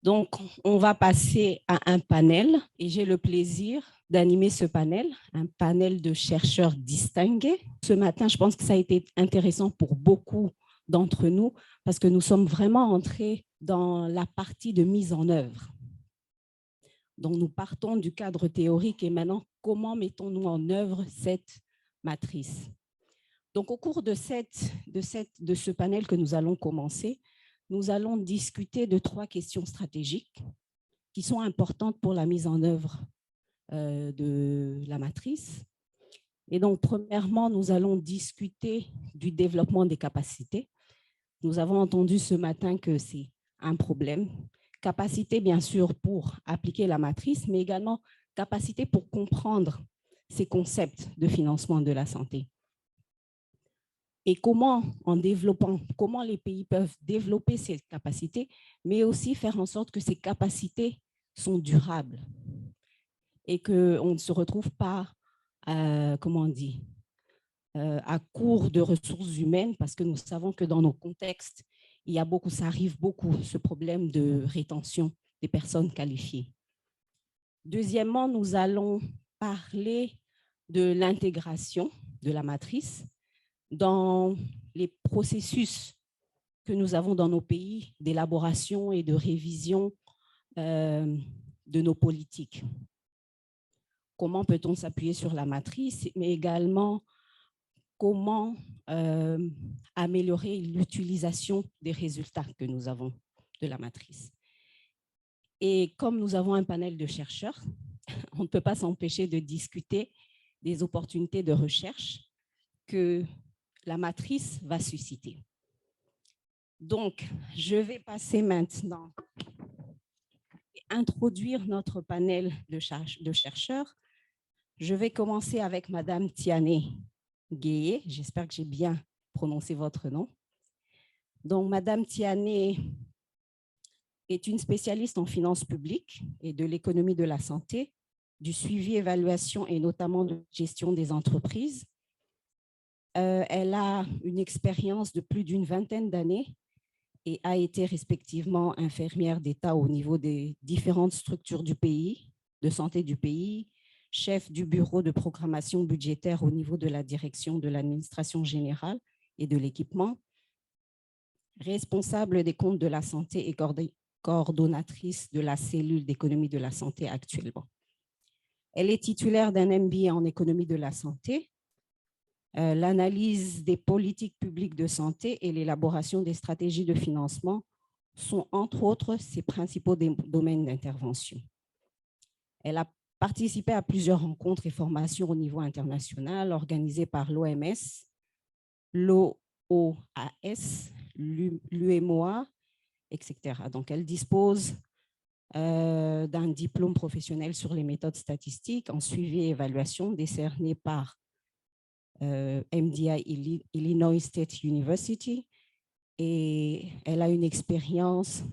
Donc, on va passer à un panel et j'ai le plaisir d'animer ce panel, un panel de chercheurs distingués. Ce matin, je pense que ça a été intéressant pour beaucoup d'entre nous parce que nous sommes vraiment entrés dans la partie de mise en œuvre. Donc, nous partons du cadre théorique et maintenant, comment mettons-nous en œuvre cette matrice? Donc, au cours de ce panel que nous allons commencer, nous allons discuter de 3 questions stratégiques qui sont importantes pour la mise en œuvre de la matrice. Et donc, premièrement, nous allons discuter du développement des capacités. Nous avons entendu ce matin que c'est un problème. Capacité, bien sûr, pour appliquer la matrice, mais également capacité pour comprendre ces concepts de financement de la santé. Et comment les pays peuvent développer ces capacités, mais aussi faire en sorte que ces capacités sont durables et qu'on ne se retrouve pas, à court de ressources humaines, parce que nous savons que dans nos contextes, ça arrive beaucoup, ce problème de rétention des personnes qualifiées. Deuxièmement, nous allons parler de l'intégration de la matrice dans les processus que nous avons dans nos pays d'élaboration et de révision de nos politiques. Comment peut-on s'appuyer sur la matrice, mais également comment améliorer l'utilisation des résultats que nous avons de la matrice. Et comme nous avons un panel de chercheurs, on ne peut pas s'empêcher de discuter des opportunités de recherche que la matrice va susciter. Donc, je vais passer maintenant et introduire notre panel de chercheurs. Je vais commencer avec Madame Tiané Guéé. J'espère que j'ai bien prononcé votre nom. Donc, Madame Tiané est une spécialiste en finances publiques et de l'économie de la santé, du suivi, évaluation et notamment de gestion des entreprises. Elle a une expérience de plus d'une vingtaine d'années et a été respectivement infirmière d'État au niveau des différentes structures du pays, de santé du pays, chef du bureau de programmation budgétaire au niveau de la direction de l'administration générale et de l'équipement, responsable des comptes de la santé et coordonnatrice de la cellule d'économie de la santé actuellement. Elle est titulaire d'un MBA en économie de la santé, l'analyse des politiques publiques de santé et l'élaboration des stratégies de financement sont entre autres ses principaux domaines d'intervention. Elle a participé à plusieurs rencontres et formations au niveau international organisées par l'OMS, l'OAS, l'UMOA, etc. Donc, elle dispose d'un diplôme professionnel sur les méthodes statistiques en suivi et évaluation décerné par MDI Illinois State University, et elle a une l'expérience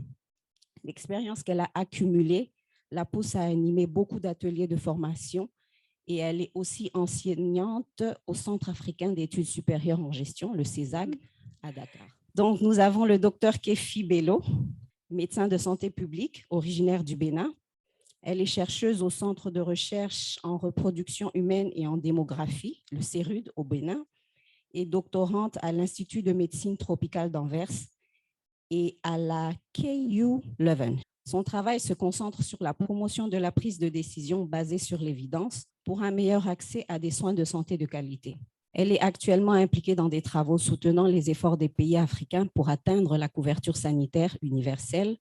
qu'elle a accumulée la pousse à animer beaucoup d'ateliers de formation, et elle est aussi enseignante au Centre africain d'études supérieures en gestion, le CESAG, à Dakar. Donc, nous avons le docteur Kefi Bello, médecin de santé publique, originaire du Bénin. Elle est chercheuse au Centre de recherche en reproduction humaine et en démographie, le CERUD, au Bénin, et doctorante à l'Institut de médecine tropicale d'Anvers et à la KU Leuven. Son travail se concentre sur la promotion de la prise de décision basée sur l'évidence pour un meilleur accès à des soins de santé de qualité. Elle est actuellement impliquée dans des travaux soutenant les efforts des pays africains pour atteindre la couverture sanitaire universelle,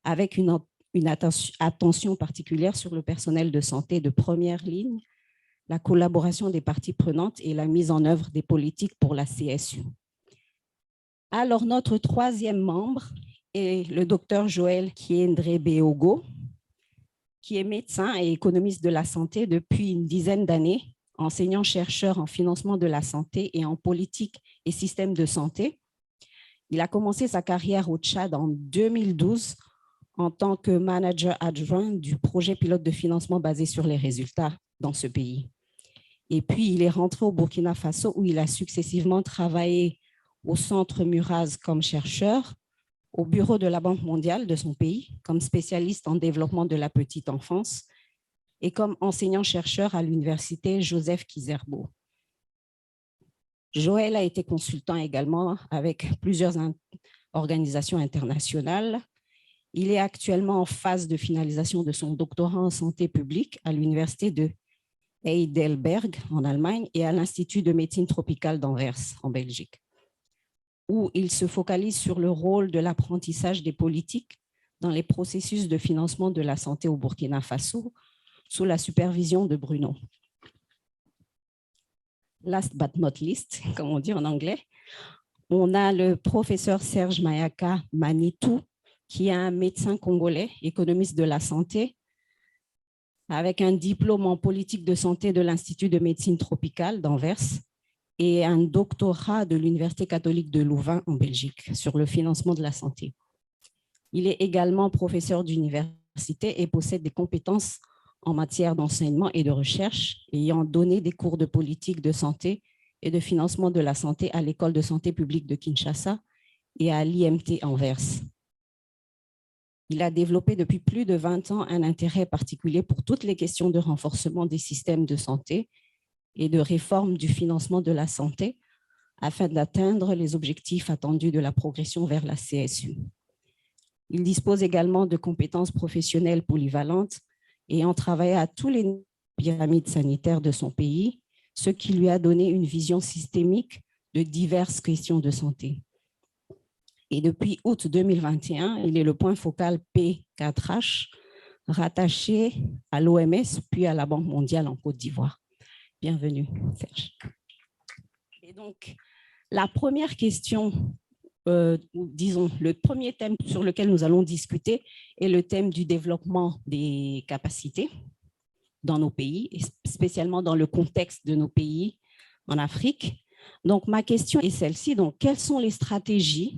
avec une attention particulière sur le personnel de santé de première ligne, la collaboration des parties prenantes et la mise en œuvre des politiques pour la CSU. Alors, notre troisième membre est le docteur Joël Kiendre-Beogo, qui est médecin et économiste de la santé depuis une dizaine d'années, enseignant-chercheur en financement de la santé et en politique et système de santé. Il a commencé sa carrière au Tchad en 2012 en tant que manager adjoint du projet pilote de financement basé sur les résultats dans ce pays. Et puis, il est rentré au Burkina Faso où il a successivement travaillé au Centre Muraz comme chercheur, au bureau de la Banque mondiale de son pays comme spécialiste en développement de la petite enfance et comme enseignant-chercheur à l'université Joseph Kizerbo. Joël a été consultant également avec plusieurs organisations internationales. Il est actuellement en phase de finalisation de son doctorat en santé publique à l'université de Heidelberg en Allemagne et à l'Institut de médecine tropicale d'Anvers en Belgique, où il se focalise sur le rôle de l'apprentissage des politiques dans les processus de financement de la santé au Burkina Faso, sous la supervision de Bruno. Last but not least, comme on dit en anglais, on a le professeur Serge Mayaka Manitou, qui est un médecin congolais, économiste de la santé, avec un diplôme en politique de santé de l'Institut de médecine tropicale d'Anvers et un doctorat de l'Université catholique de Louvain en Belgique sur le financement de la santé. Il est également professeur d'université et possède des compétences en matière d'enseignement et de recherche, ayant donné des cours de politique de santé et de financement de la santé à l'École de santé publique de Kinshasa et à l'IMT Anvers. Il a développé depuis plus de 20 ans un intérêt particulier pour toutes les questions de renforcement des systèmes de santé et de réforme du financement de la santé afin d'atteindre les objectifs attendus de la progression vers la CSU. Il dispose également de compétences professionnelles polyvalentes ayant travaillé à tous les pyramides sanitaires de son pays, ce qui lui a donné une vision systémique de diverses questions de santé. Et depuis août 2021, il est le point focal P4H, rattaché à l'OMS puis à la Banque mondiale en Côte d'Ivoire. Bienvenue, Serge. Et donc, la première question, disons, le premier thème sur lequel nous allons discuter est le thème du développement des capacités dans nos pays, et spécialement dans le contexte de nos pays en Afrique. Donc, ma question est celle-ci. Donc, quelles sont les stratégies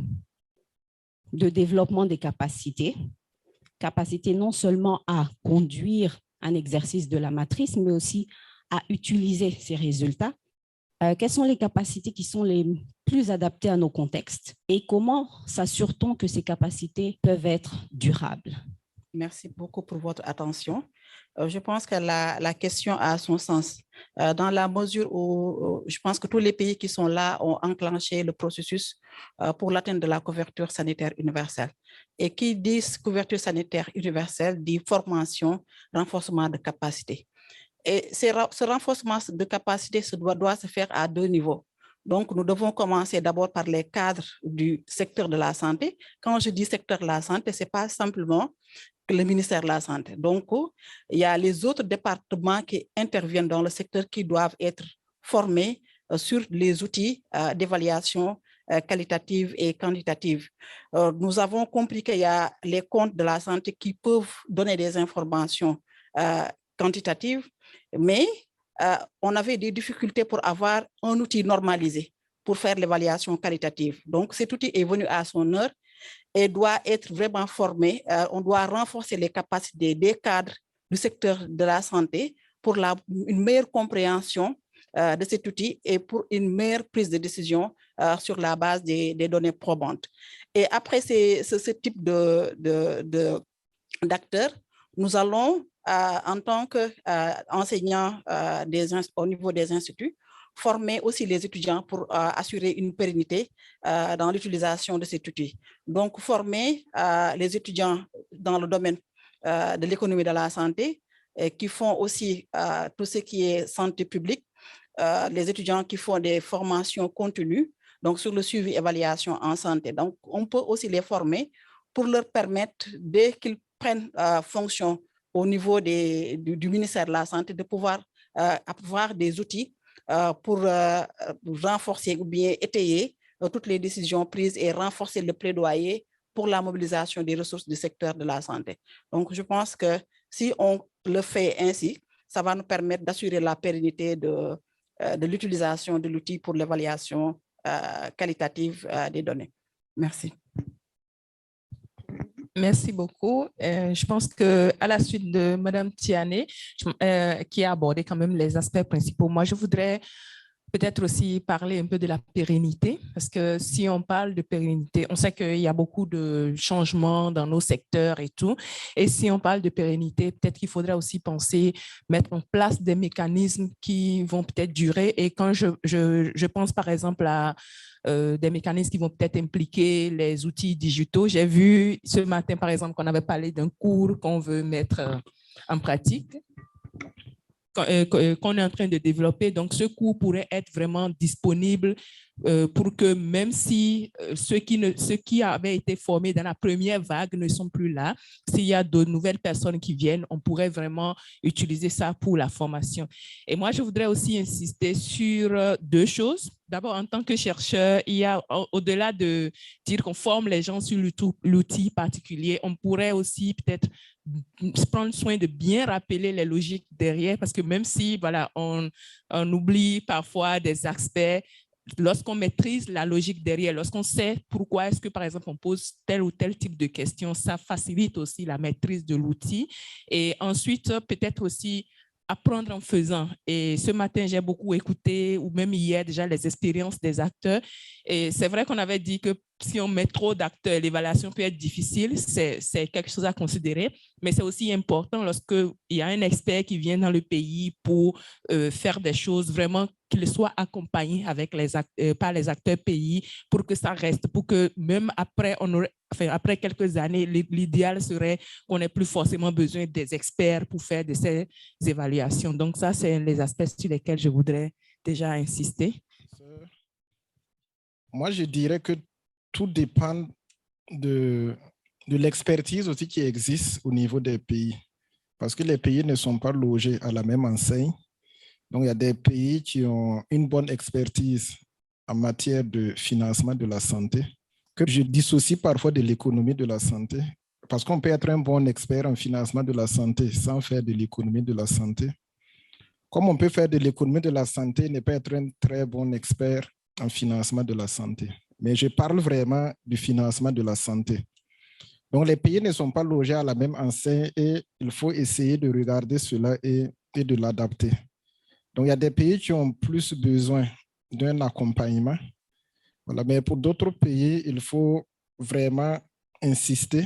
de développement des capacités non seulement à conduire un exercice de la matrice, mais aussi à utiliser ces résultats? Quelles sont les capacités qui sont les plus adaptées à nos contextes et comment s'assure-t-on que ces capacités peuvent être durables? Merci beaucoup pour votre attention. Je pense que la question a son sens, dans la mesure où je pense que tous les pays qui sont là ont enclenché le processus pour l'atteinte de la couverture sanitaire universelle. Et qui dit couverture sanitaire universelle dit formation, renforcement de capacité. Et ce renforcement de capacité doit se faire à deux niveaux. Donc, nous devons commencer d'abord par les cadres du secteur de la santé. Quand je dis secteur de la santé, ce n'est pas simplement le ministère de la Santé. Donc, il y a les autres départements qui interviennent dans le secteur qui doivent être formés sur les outils d'évaluation qualitative et quantitative. Nous avons compris qu'il y a les comptes de la santé qui peuvent donner des informations quantitatives, mais on avait des difficultés pour avoir un outil normalisé pour faire l'évaluation qualitative. Donc, cet outil est venu à son heure et doit être vraiment formé. On doit renforcer les capacités des cadres du secteur de la santé pour une meilleure compréhension de cet outil et pour une meilleure prise de décision sur la base des données probantes. Et après ce type d'acteurs, nous allons, en tant qu'enseignants au niveau des instituts, former aussi les étudiants pour assurer une pérennité dans l'utilisation de cet outil. Donc, former les étudiants dans le domaine de l'économie de la santé, qui font aussi tout ce qui est santé publique, les étudiants qui font des formations continues, donc sur le suivi et évaluation en santé. Donc, on peut aussi les former pour leur permettre, dès qu'ils prennent fonction au niveau du ministère de la Santé, de pouvoir avoir des outils pour renforcer ou bien étayer toutes les décisions prises et renforcer le plaidoyer pour la mobilisation des ressources du secteur de la santé. Donc, je pense que si on le fait ainsi, ça va nous permettre d'assurer la pérennité de l'utilisation de l'outil pour l'évaluation qualitative des données. Merci. Merci beaucoup. Je pense qu'à la suite de Mme Tiané, qui a abordé quand même les aspects principaux, moi, je voudrais peut-être aussi parler un peu de la pérennité, parce que si on parle de pérennité, on sait qu'il y a beaucoup de changements dans nos secteurs et tout. Et si on parle de pérennité, peut-être qu'il faudrait aussi penser, mettre en place des mécanismes qui vont peut-être durer. Et quand je pense par exemple à des mécanismes qui vont peut-être impliquer les outils digitaux. J'ai vu ce matin, par exemple, qu'on avait parlé d'un cours qu'on veut mettre en pratique, qu'on est en train de développer. Donc, ce cours pourrait être vraiment disponible pour que même si ceux qui avaient été formés dans la première vague ne sont plus là, s'il y a de nouvelles personnes qui viennent, on pourrait vraiment utiliser ça pour la formation. Et moi, je voudrais aussi insister sur deux choses. D'abord, en tant que chercheur, il y a, au-delà de dire qu'on forme les gens sur l'outil particulier, on pourrait aussi peut-être prendre soin de bien rappeler les logiques derrière, parce que même si voilà, on oublie parfois des aspects, lorsqu'on maîtrise la logique derrière, lorsqu'on sait pourquoi est-ce que, par exemple, on pose tel ou tel type de questions, ça facilite aussi la maîtrise de l'outil. Et ensuite, peut-être aussi apprendre en faisant. Et ce matin, j'ai beaucoup écouté, ou même hier déjà, les expériences des acteurs. Et c'est vrai qu'on avait dit que si on met trop d'acteurs, l'évaluation peut être difficile. C'est quelque chose à considérer. Mais c'est aussi important lorsqu'il y a un expert qui vient dans le pays pour faire des choses vraiment qu'il soit accompagné avec par les acteurs pays pour que ça reste, pour que même après, après quelques années, l'idéal serait qu'on n'ait plus forcément besoin des experts pour faire de ces évaluations. Donc ça, c'est les aspects sur lesquels je voudrais déjà insister. Moi, je dirais que tout dépend de l'expertise aussi qui existe au niveau des pays. Parce que les pays ne sont pas logés à la même enseigne. Donc, il y a des pays qui ont une bonne expertise en matière de financement de la santé, que je dissocie parfois de l'économie de la santé, parce qu'on peut être un bon expert en financement de la santé sans faire de l'économie de la santé. Comme on peut faire de l'économie de la santé, ne pas être un très bon expert en financement de la santé. Mais je parle vraiment du financement de la santé. Donc, les pays ne sont pas logés à la même enseigne et il faut essayer de regarder cela et de l'adapter. Donc, il y a des pays qui ont plus besoin d'un accompagnement. Voilà. Mais pour d'autres pays, il faut vraiment insister,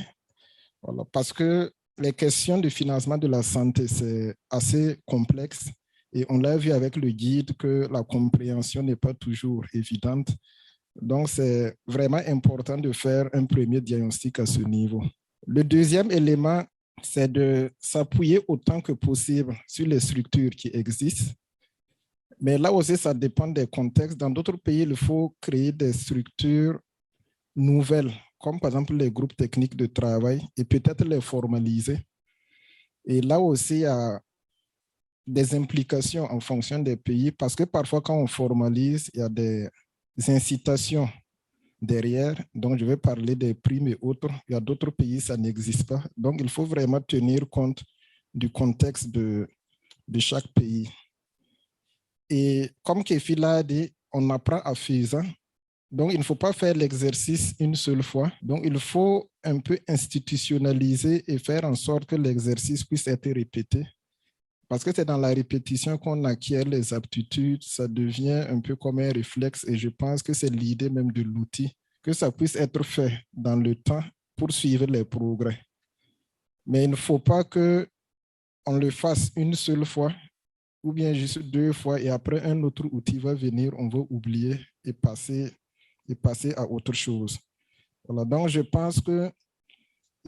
voilà, parce que les questions de financement de la santé, c'est assez complexe. Et on l'a vu avec le guide que la compréhension n'est pas toujours évidente. Donc, c'est vraiment important de faire un premier diagnostic à ce niveau. Le deuxième élément, c'est de s'appuyer autant que possible sur les structures qui existent. Mais là aussi, ça dépend des contextes. Dans d'autres pays, il faut créer des structures nouvelles, comme par exemple les groupes techniques de travail, et peut-être les formaliser. Et là aussi, il y a des implications en fonction des pays, parce que parfois, quand on formalise, il y a des incitations derrière. Donc, je vais parler des primes et autres. Il y a d'autres pays, ça n'existe pas. Donc, il faut vraiment tenir compte du contexte de chaque pays. Et comme Kefi l'a dit, on apprend à faisant. Donc, il ne faut pas faire l'exercice une seule fois. Donc, il faut un peu institutionnaliser et faire en sorte que l'exercice puisse être répété. Parce que c'est dans la répétition qu'on acquiert les aptitudes. Ça devient un peu comme un réflexe. Et je pense que c'est l'idée même de l'outil, que ça puisse être fait dans le temps pour suivre les progrès. Mais il ne faut pas qu'on le fasse une seule fois ou bien juste 2 fois et après un autre outil va venir, on va oublier et passer à autre chose. Voilà, donc je pense que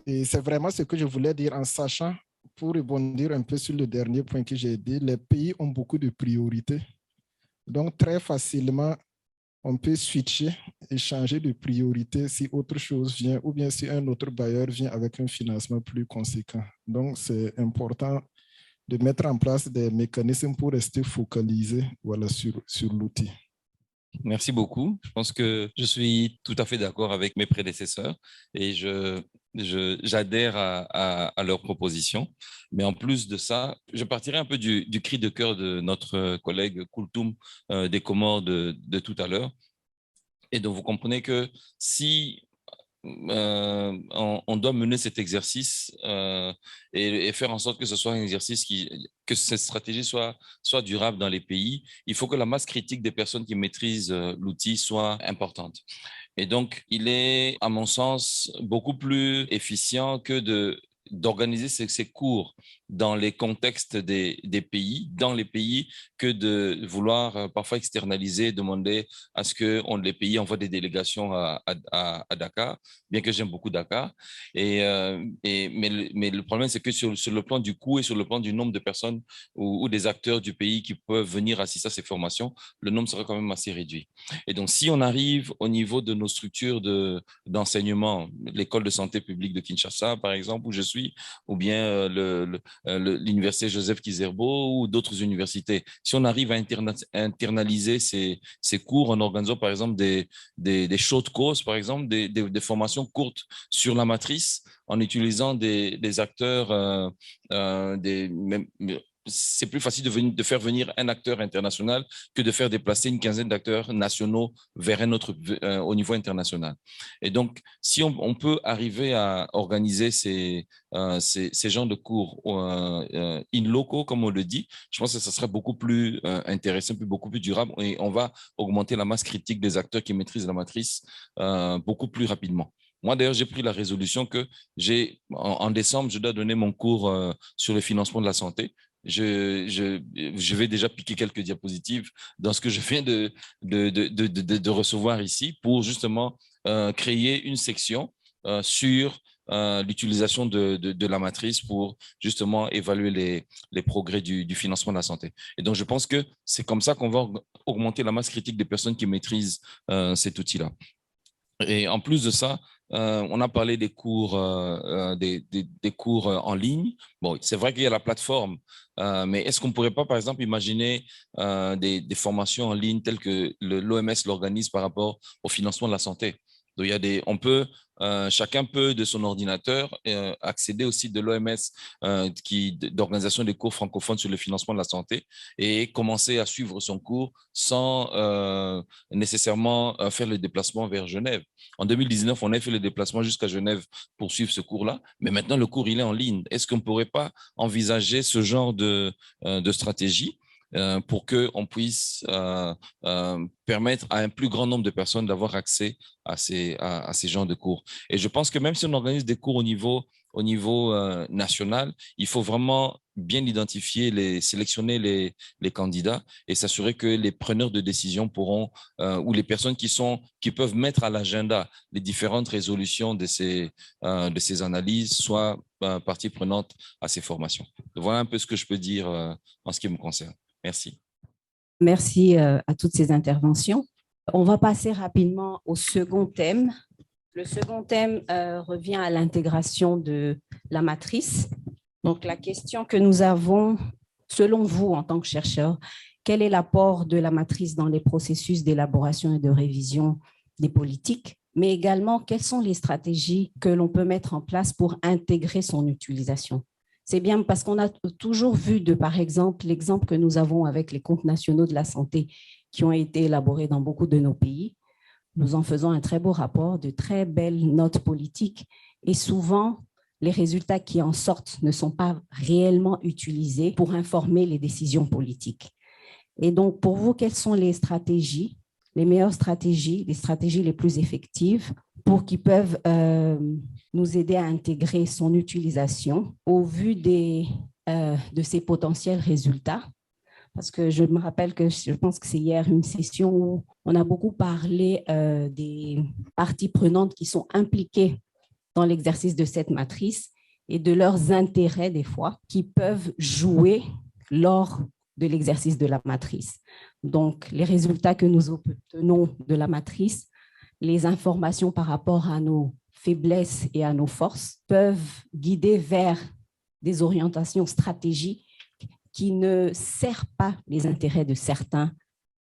c'est vraiment ce que je voulais dire en sachant, pour rebondir un peu sur le dernier point que j'ai dit, les pays ont beaucoup de priorités. Donc très facilement, on peut switcher et changer de priorité si autre chose vient ou bien si un autre bailleur vient avec un financement plus conséquent. Donc c'est important de mettre en place des mécanismes pour rester focalisé, voilà, sur l'outil. Merci beaucoup. Je pense que je suis tout à fait d'accord avec mes prédécesseurs et j'adhère à leurs propositions. Mais en plus de ça, je partirai un peu du cri de cœur de notre collègue Koultoum des Comores de tout à l'heure. Et donc, vous comprenez que si on doit mener cet exercice et faire en sorte que ce soit un exercice que cette stratégie soit durable dans les pays. Il faut que la masse critique des personnes qui maîtrisent l'outil soit importante. Et donc, il est, à mon sens, beaucoup plus efficient que d'organiser ces cours dans les contextes des pays, dans les pays, que de vouloir parfois externaliser, demander à ce que les pays envoient des délégations à Dakar, bien que j'aime beaucoup Dakar. Mais le problème, c'est que sur le plan du coût et sur le plan du nombre de personnes ou des acteurs du pays qui peuvent venir assister à ces formations, le nombre sera quand même assez réduit. Et donc, si on arrive au niveau de nos structures d'enseignement, l'école de santé publique de Kinshasa, par exemple, où je suis, ou bien l'université Joseph Kizerbo ou d'autres universités, si on arrive à internaliser ces cours en organisant, par exemple, des short courses, par exemple, des formations courtes sur la matrice, en utilisant des acteurs, c'est plus facile de faire venir un acteur international que de faire déplacer une quinzaine d'acteurs nationaux vers au niveau international. Et donc, si on peut arriver à organiser ces genres de cours in loco, comme on le dit, je pense que ça serait beaucoup plus intéressant, beaucoup plus durable, et on va augmenter la masse critique des acteurs qui maîtrisent la matrice beaucoup plus rapidement. Moi, d'ailleurs, j'ai pris la résolution que en décembre, je dois donner mon cours sur le financement de la santé. Je vais déjà piquer quelques diapositives dans ce que je viens de recevoir ici pour justement créer une section sur l'utilisation de la matrice pour justement évaluer les progrès du financement de la santé. Et donc, je pense que c'est comme ça qu'on va augmenter la masse critique des personnes qui maîtrisent cet outil-là. Et en plus de ça, on a parlé des cours, des cours en ligne. Bon, c'est vrai qu'il y a la plateforme, mais est-ce qu'on ne pourrait pas, par exemple, imaginer des formations en ligne telles que l'OMS l'organise par rapport au financement de la santé? Donc, chacun peut, de son ordinateur, accéder au site de l'OMS d'organisation des cours francophones sur le financement de la santé et commencer à suivre son cours sans nécessairement faire le déplacement vers Genève. En 2019, on a fait le déplacement jusqu'à Genève pour suivre ce cours-là, mais maintenant, le cours, il est en ligne. Est-ce qu'on ne pourrait pas envisager ce genre de stratégie pour qu'on puisse permettre à un plus grand nombre de personnes d'avoir accès à ces genres de cours? Et je pense que même si on organise des cours au niveau national, il faut vraiment bien identifier, sélectionner les candidats et s'assurer que les preneurs de décision pourront, ou les personnes qui peuvent mettre à l'agenda les différentes résolutions de ces analyses, soient partie prenante à ces formations. Voilà un peu ce que je peux dire en ce qui me concerne. Merci. Merci à toutes ces interventions. On va passer rapidement au second thème. Le second thème revient à l'intégration de la matrice. Donc, la question que nous avons, selon vous, en tant que chercheur, quel est l'apport de la matrice dans les processus d'élaboration et de révision des politiques, mais également quelles sont les stratégies que l'on peut mettre en place pour intégrer son utilisation? C'est bien parce qu'on a toujours vu, par exemple, l'exemple que nous avons avec les comptes nationaux de la santé qui ont été élaborés dans beaucoup de nos pays. Nous en faisons un très beau rapport, de très belles notes politiques et souvent, les résultats qui en sortent ne sont pas réellement utilisés pour informer les décisions politiques. Et donc, pour vous, quelles sont les stratégies, les meilleures stratégies, les stratégies les plus effectives pour qu'ils peuvent nous aider à intégrer son utilisation au vu de ses potentiels résultats? Parce que je me rappelle que je pense que c'est hier une session où on a beaucoup parlé des parties prenantes qui sont impliquées dans l'exercice de cette matrice et de leurs intérêts des fois qui peuvent jouer lors de l'exercice de la matrice. Donc, les résultats que nous obtenons de la matrice, les informations par rapport à nos faiblesses et à nos forces peuvent guider vers des orientations stratégiques qui ne servent pas les intérêts de certains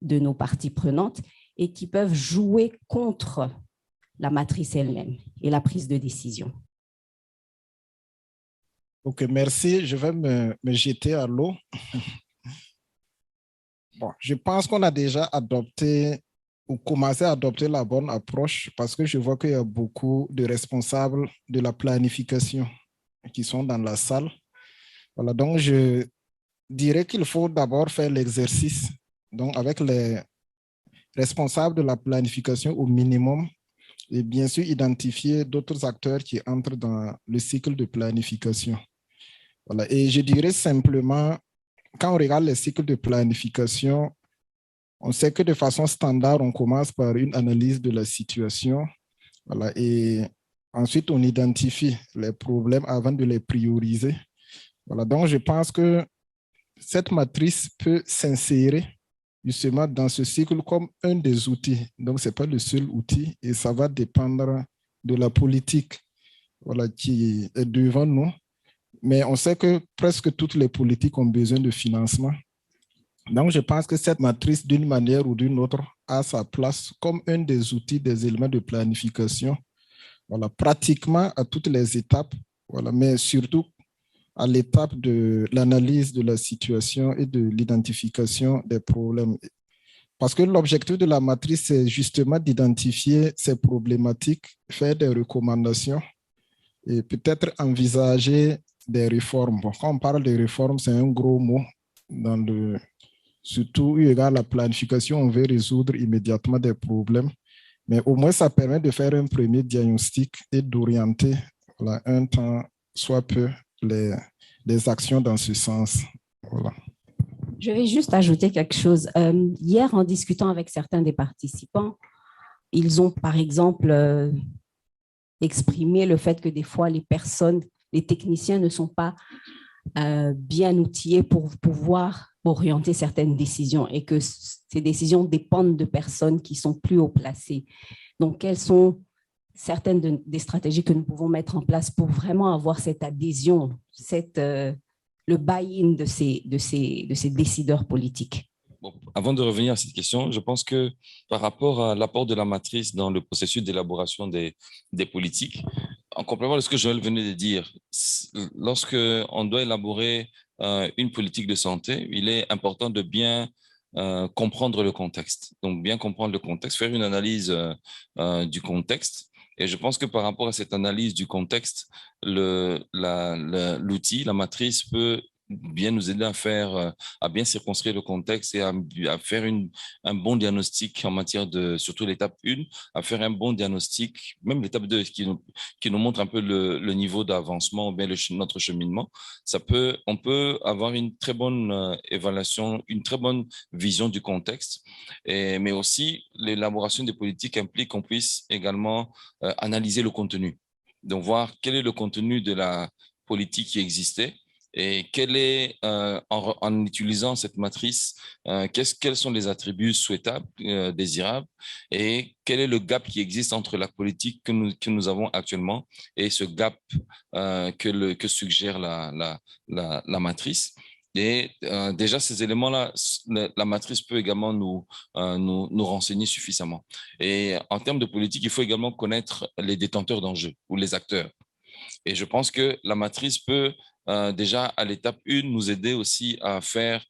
de nos parties prenantes et qui peuvent jouer contre la matrice elle-même et la prise de décision. Ok, merci. Je vais me jeter à l'eau. Bon, je pense qu'on a déjà adopté commencer à adopter la bonne approche parce que je vois qu'il y a beaucoup de responsables de la planification qui sont dans la salle. Voilà, donc je dirais qu'il faut d'abord faire l'exercice, donc avec les responsables de la planification au minimum, et bien sûr identifier d'autres acteurs qui entrent dans le cycle de planification. Voilà. Et je dirais simplement, quand on regarde les cycles de planification, on sait que de façon standard, on commence par une analyse de la situation. Voilà, et ensuite, on identifie les problèmes avant de les prioriser. Voilà, donc je pense que cette matrice peut s'insérer justement dans ce cycle comme un des outils. Donc, ce n'est pas le seul outil et ça va dépendre de la politique, voilà, qui est devant nous. Mais on sait que presque toutes les politiques ont besoin de financement. Donc, je pense que cette matrice, d'une manière ou d'une autre, a sa place comme un des outils, des éléments de planification, voilà, pratiquement à toutes les étapes, voilà, mais surtout à l'étape de l'analyse de la situation et de l'identification des problèmes. Parce que l'objectif de la matrice, c'est justement d'identifier ces problématiques, faire des recommandations et peut-être envisager des réformes. Bon, quand on parle de réformes, c'est un gros mot. Surtout, eu égard à la planification, on veut résoudre immédiatement des problèmes. Mais au moins, ça permet de faire un premier diagnostic et d'orienter, voilà, un temps, soit peu, les actions dans ce sens. Voilà. Je vais juste ajouter quelque chose. Hier, en discutant avec certains des participants, ils ont, par exemple, exprimé le fait que des fois, les techniciens ne sont pas bien outillés pour pouvoir orienter certaines décisions et que ces décisions dépendent de personnes qui sont plus haut placées. Donc, quelles sont certaines des stratégies que nous pouvons mettre en place pour vraiment avoir cette adhésion, le buy-in de ces décideurs politiques? Bon, avant de revenir à cette question, je pense que par rapport à l'apport de la matrice dans le processus d'élaboration des politiques, en complément de ce que Joël venait de dire, lorsque on doit élaborer une politique de santé, il est important de bien comprendre le contexte. Donc, bien comprendre le contexte, faire une analyse du contexte. Et je pense que par rapport à cette analyse du contexte, l'outil, la matrice peut bien nous aider à bien circonscrire le contexte et à faire un bon diagnostic en matière de, surtout l'étape 1, à faire un bon diagnostic, même l'étape 2 qui nous montre un peu le niveau d'avancement ou bien notre cheminement. On peut avoir une très bonne évaluation, une très bonne vision du contexte, mais aussi l'élaboration des politiques implique qu'on puisse également analyser le contenu. Donc, voir quel est le contenu de la politique qui existait et quel est, en utilisant cette matrice, quels sont les attributs souhaitables, désirables, et quel est le gap qui existe entre la politique que nous avons actuellement et ce gap que suggère la matrice. Et déjà, ces éléments-là, la matrice peut également nous renseigner suffisamment. Et en termes de politique, il faut également connaître les détenteurs d'enjeux ou les acteurs. Et je pense que la matrice peut déjà, à l'étape 1, nous aider aussi à faire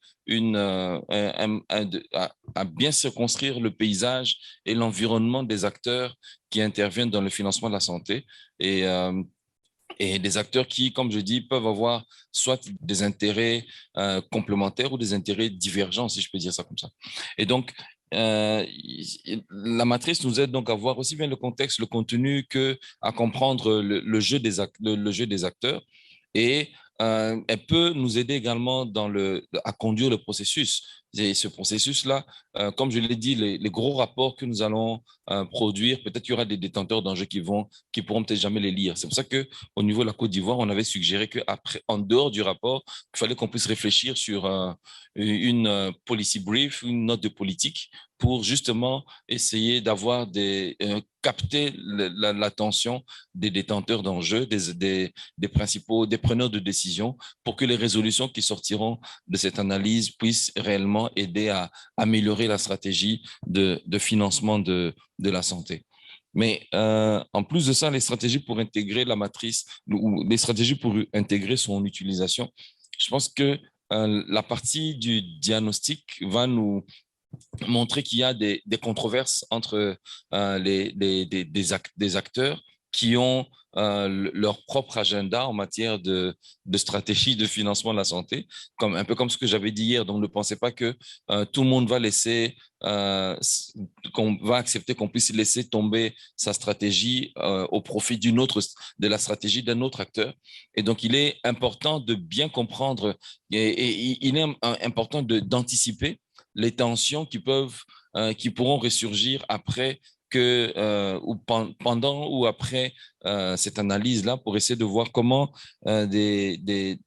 à bien circonscrire le paysage et l'environnement des acteurs qui interviennent dans le financement de la santé. Et des acteurs qui, comme je dis, peuvent avoir soit des intérêts complémentaires ou des intérêts divergents, si je peux dire ça comme ça. Et donc, la matrice nous aide donc à voir aussi bien le contexte, le contenu, qu'à comprendre le jeu des acteurs. Et elle peut nous aider également à conduire le processus. Et ce processus-là, comme je l'ai dit, les gros rapports que nous allons produire, peut-être qu'il y aura des détenteurs d'enjeux qui pourront peut-être jamais les lire. C'est pour ça qu'au niveau de la Côte d'Ivoire, on avait suggéré qu'après, en dehors du rapport, il fallait qu'on puisse réfléchir sur une policy brief, une note de politique, pour justement essayer d'avoir capter l'attention des détenteurs d'enjeux, des preneurs de décision, pour que les résolutions qui sortiront de cette analyse puissent réellement aider à améliorer la stratégie de financement de la santé. Mais en plus de ça, les stratégies pour intégrer la matrice ou les stratégies pour intégrer son utilisation, je pense que la partie du diagnostic va nous montrer qu'il y a des controverses entre des acteurs qui ont leur propre agenda en matière de stratégie de financement de la santé, un peu comme ce que j'avais dit hier. Donc, ne pensez pas que tout le monde va qu'on va accepter qu'on puisse laisser tomber sa stratégie au profit de la stratégie d'un autre acteur. Et donc, il est important de bien comprendre et il est important d'anticiper les tensions qui pourront ressurgir après ou pendant ou après cette analyse-là, pour essayer de voir comment des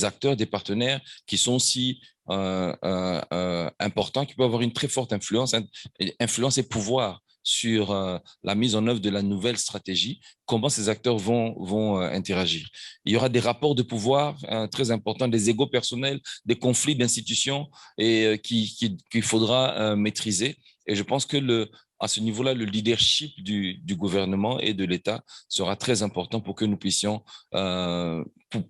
acteurs, des partenaires qui sont si importants, qui peuvent avoir une très forte influence et pouvoir sur la mise en œuvre de la nouvelle stratégie, comment ces acteurs vont interagir. Il y aura des rapports de pouvoir très importants, des égos personnels, des conflits d'institutions et qu'il faudra maîtriser. Et je pense que à ce niveau-là, le leadership du gouvernement et de l'État sera très important pour que nous puissions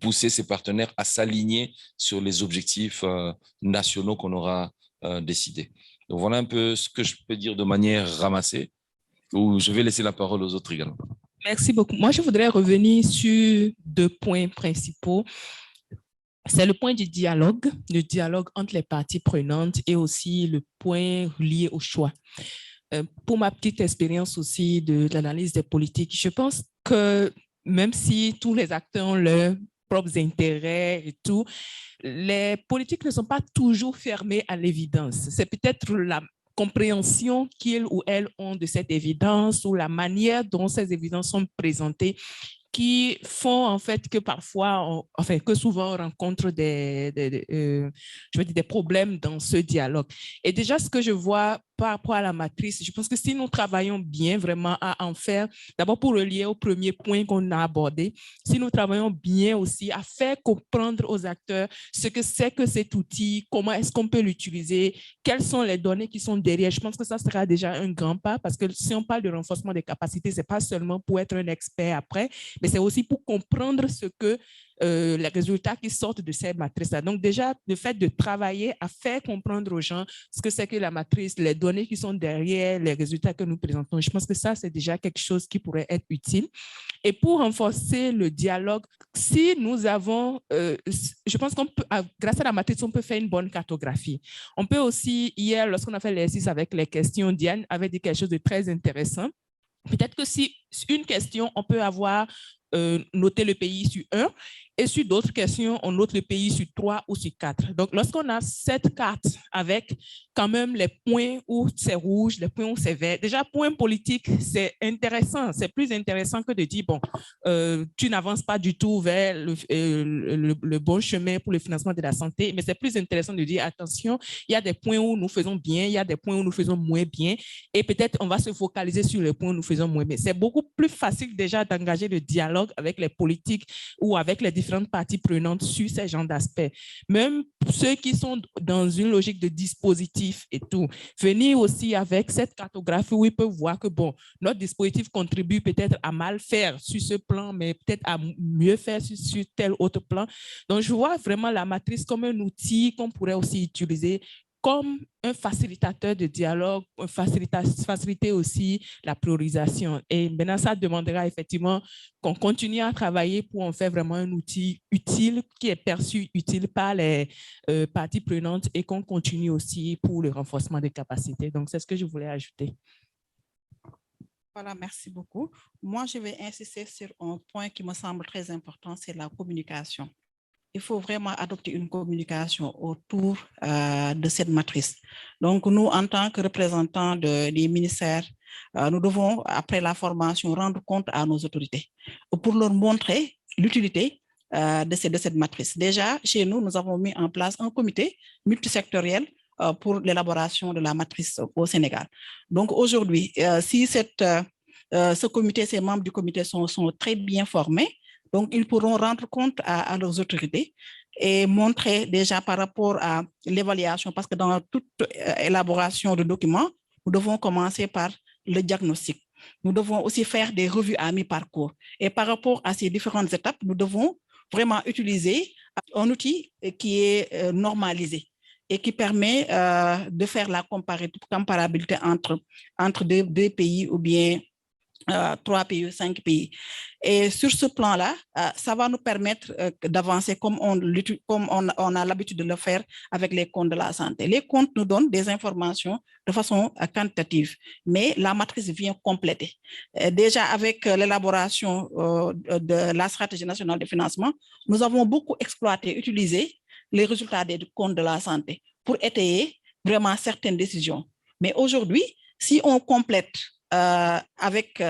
pousser ces partenaires à s'aligner sur les objectifs nationaux qu'on aura décidés. Donc, voilà un peu ce que je peux dire de manière ramassée, ou je vais laisser la parole aux autres également. Merci beaucoup. Moi, je voudrais revenir sur 2 points principaux. C'est le point du dialogue, le dialogue entre les parties prenantes et aussi le point lié au choix. Pour ma petite expérience aussi de l'analyse des politiques, je pense que même si tous les acteurs ont leurs propres intérêts et tout, les politiques ne sont pas toujours fermées à l'évidence. C'est peut-être la compréhension qu'ils ou elles ont de cette évidence ou la manière dont ces évidences sont présentées qui font en fait que parfois, que souvent on rencontre des problèmes dans ce dialogue. Et déjà, ce que je vois par rapport à la matrice, je pense que si nous travaillons bien vraiment à en faire, d'abord pour relier au premier point qu'on a abordé, si nous travaillons bien aussi à faire comprendre aux acteurs ce que c'est que cet outil, comment est-ce qu'on peut l'utiliser, quelles sont les données qui sont derrière, je pense que ça sera déjà un grand pas parce que si on parle de renforcement des capacités, ce n'est pas seulement pour être un expert après, mais c'est aussi pour comprendre ce que les résultats qui sortent de ces matrices-là. Donc déjà, le fait de travailler à faire comprendre aux gens ce que c'est que la matrice, les données qui sont derrière les résultats que nous présentons, je pense que ça, c'est déjà quelque chose qui pourrait être utile. Et pour renforcer le dialogue, si nous avons, je pense qu'on peut, grâce à la matrice, on peut faire une bonne cartographie. On peut aussi, hier, lorsqu'on a fait l'exercice avec les questions, Diane avait dit quelque chose de très intéressant. Peut-être que si une question, on peut avoir noté le pays sur 1 et sur d'autres questions, on note le pays sur 3 ou sur 4. Donc, lorsqu'on a cette carte avec quand même les points où c'est rouge, les points où c'est vert, déjà, point politique, c'est intéressant. C'est plus intéressant que de dire, bon, tu n'avances pas du tout vers le bon chemin pour le financement de la santé, mais c'est plus intéressant de dire, attention, il y a des points où nous faisons bien, il y a des points où nous faisons moins bien, et peut-être on va se focaliser sur les points où nous faisons moins bien. C'est beaucoup plus facile déjà d'engager le dialogue avec les politiques ou avec les différentes parties prenantes sur ces genres d'aspects. Même ceux qui sont dans une logique de dispositif et tout, venir aussi avec cette cartographie où ils peuvent voir que, bon, notre dispositif contribue peut-être à mal faire sur ce plan, mais peut-être à mieux faire sur tel autre plan. Donc, je vois vraiment la matrice comme un outil qu'on pourrait aussi utiliser comme un facilitateur de dialogue, faciliter aussi la priorisation. Et maintenant, ça demandera effectivement qu'on continue à travailler pour en faire vraiment un outil utile, qui est perçu utile par les parties prenantes et qu'on continue aussi pour le renforcement des capacités. Donc, c'est ce que je voulais ajouter. Voilà, merci beaucoup. Moi, je vais insister sur un point qui me semble très important, c'est la communication. Il faut vraiment adopter une communication autour de cette matrice. Donc, nous, en tant que représentants des ministères, nous devons, après la formation, rendre compte à nos autorités pour leur montrer l'utilité de cette matrice. Déjà, chez nous, nous avons mis en place un comité multisectoriel pour l'élaboration de la matrice au Sénégal. Donc, aujourd'hui, si ce comité, ces membres du comité sont très bien formés, donc, ils pourront rendre compte à leurs autorités et montrer déjà par rapport à l'évaluation, parce que dans toute élaboration de documents, nous devons commencer par le diagnostic. Nous devons aussi faire des revues à mi-parcours. Et par rapport à ces différentes étapes, nous devons vraiment utiliser un outil qui est normalisé. et qui permet de faire la comparabilité entre deux pays ou bien 3 pays, 5 pays. Et sur ce plan-là, ça va nous permettre d'avancer comme on a l'habitude de le faire avec les comptes de la santé. Les comptes nous donnent des informations de façon quantitative, mais la matrice vient compléter. Déjà, avec l'élaboration de la stratégie nationale de financement, nous avons beaucoup exploité, utilisé les résultats des comptes de la santé pour étayer vraiment certaines décisions. Mais aujourd'hui, si on complète avec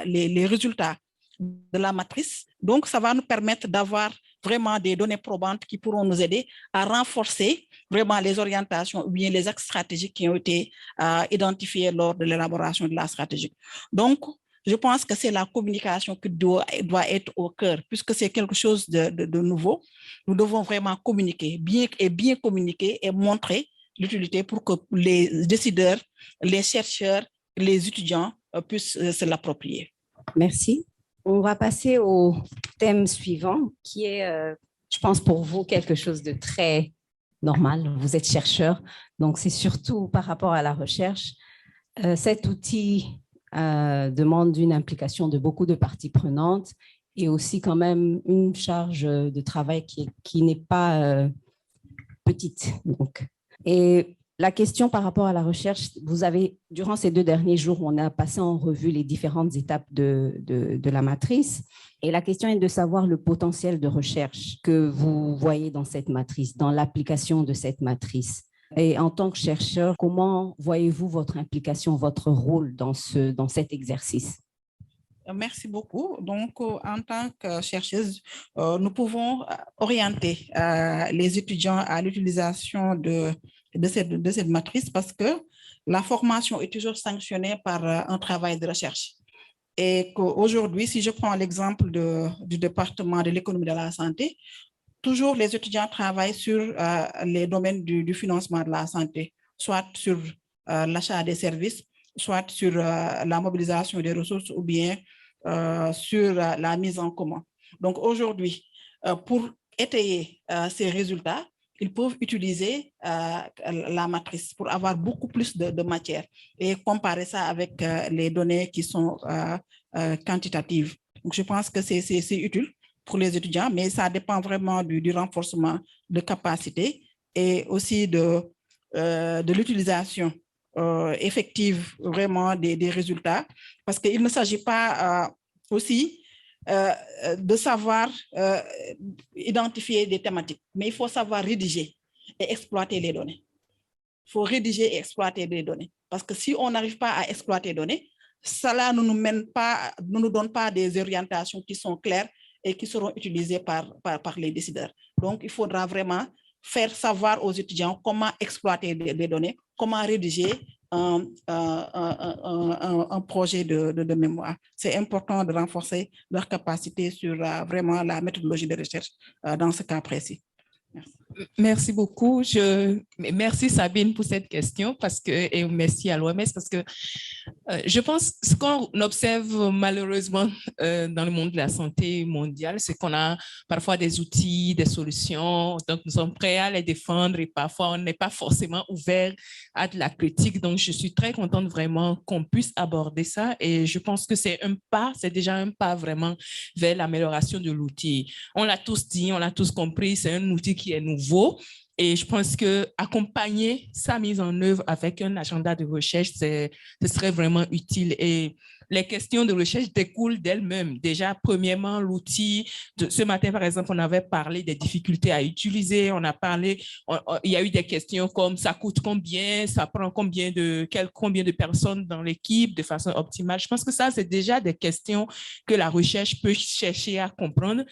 les résultats de la matrice, donc ça va nous permettre d'avoir vraiment des données probantes qui pourront nous aider à renforcer vraiment les orientations ou bien les axes stratégiques qui ont été identifiés lors de l'élaboration de la stratégie. Donc, je pense que c'est la communication qui doit être au cœur, puisque c'est quelque chose de nouveau. Nous devons vraiment communiquer, bien communiquer et montrer l'utilité pour que les décideurs, les chercheurs, les étudiants puissent se l'approprier. Merci. On va passer au thème suivant, qui est, je pense, pour vous, quelque chose de très normal. Vous êtes chercheur, donc c'est surtout par rapport à la recherche. Cet outil demande une implication de beaucoup de parties prenantes et aussi quand même une charge de travail qui n'est pas petite. Donc. Et la question par rapport à la recherche, vous avez, durant ces 2 derniers jours, on a passé en revue les différentes étapes de la matrice. Et la question est de savoir le potentiel de recherche que vous voyez dans cette matrice, dans l'application de cette matrice. Et en tant que chercheur, comment voyez-vous votre implication, votre rôle dans cet exercice? Merci beaucoup. Donc, en tant que chercheuse, nous pouvons orienter les étudiants à l'utilisation de cette matrice parce que la formation est toujours sanctionnée par un travail de recherche. Et qu'aujourd'hui, si je prends l'exemple du département de l'économie de la santé, toujours les étudiants travaillent sur les domaines du financement de la santé, soit sur l'achat des services, soit sur la mobilisation des ressources ou bien sur la mise en commun. Donc aujourd'hui, pour étayer ces résultats, ils peuvent utiliser la matrice pour avoir beaucoup plus de matière et comparer ça avec les données qui sont quantitatives. Donc je pense que c'est utile pour les étudiants, mais ça dépend vraiment du renforcement de capacité et aussi de l'utilisation effective vraiment des résultats, parce qu'il ne s'agit pas aussi de savoir identifier des thématiques, mais il faut savoir rédiger et exploiter les données. Il faut rédiger et exploiter les données, parce que si on n'arrive pas à exploiter les données, cela ne nous donne pas des orientations qui sont claires et qui seront utilisées par les décideurs. Donc, il faudra vraiment faire savoir aux étudiants comment exploiter les données, comment rédiger un projet de mémoire. C'est important de renforcer leur capacité sur vraiment la méthodologie de recherche dans ce cas précis. Merci. Merci beaucoup. Merci Sabine pour cette question et merci à l'OMS parce que je pense que ce qu'on observe malheureusement dans le monde de la santé mondiale, c'est qu'on a parfois des outils, des solutions, donc nous sommes prêts à les défendre et parfois on n'est pas forcément ouvert à de la critique. Donc je suis très contente vraiment qu'on puisse aborder ça et je pense que c'est déjà un pas vraiment vers l'amélioration de l'outil. On l'a tous dit, on l'a tous compris, c'est un outil qui est nouveau. Et je pense qu'accompagner sa mise en œuvre avec un agenda de recherche, ce serait vraiment utile. Et les questions de recherche découlent d'elles-mêmes. Déjà, premièrement, l'outil, ce matin, par exemple, on avait parlé des difficultés à utiliser. On a parlé, il y a eu des questions comme ça coûte combien, ça prend combien de personnes dans l'équipe de façon optimale. Je pense que ça, c'est déjà des questions que la recherche peut chercher à comprendre.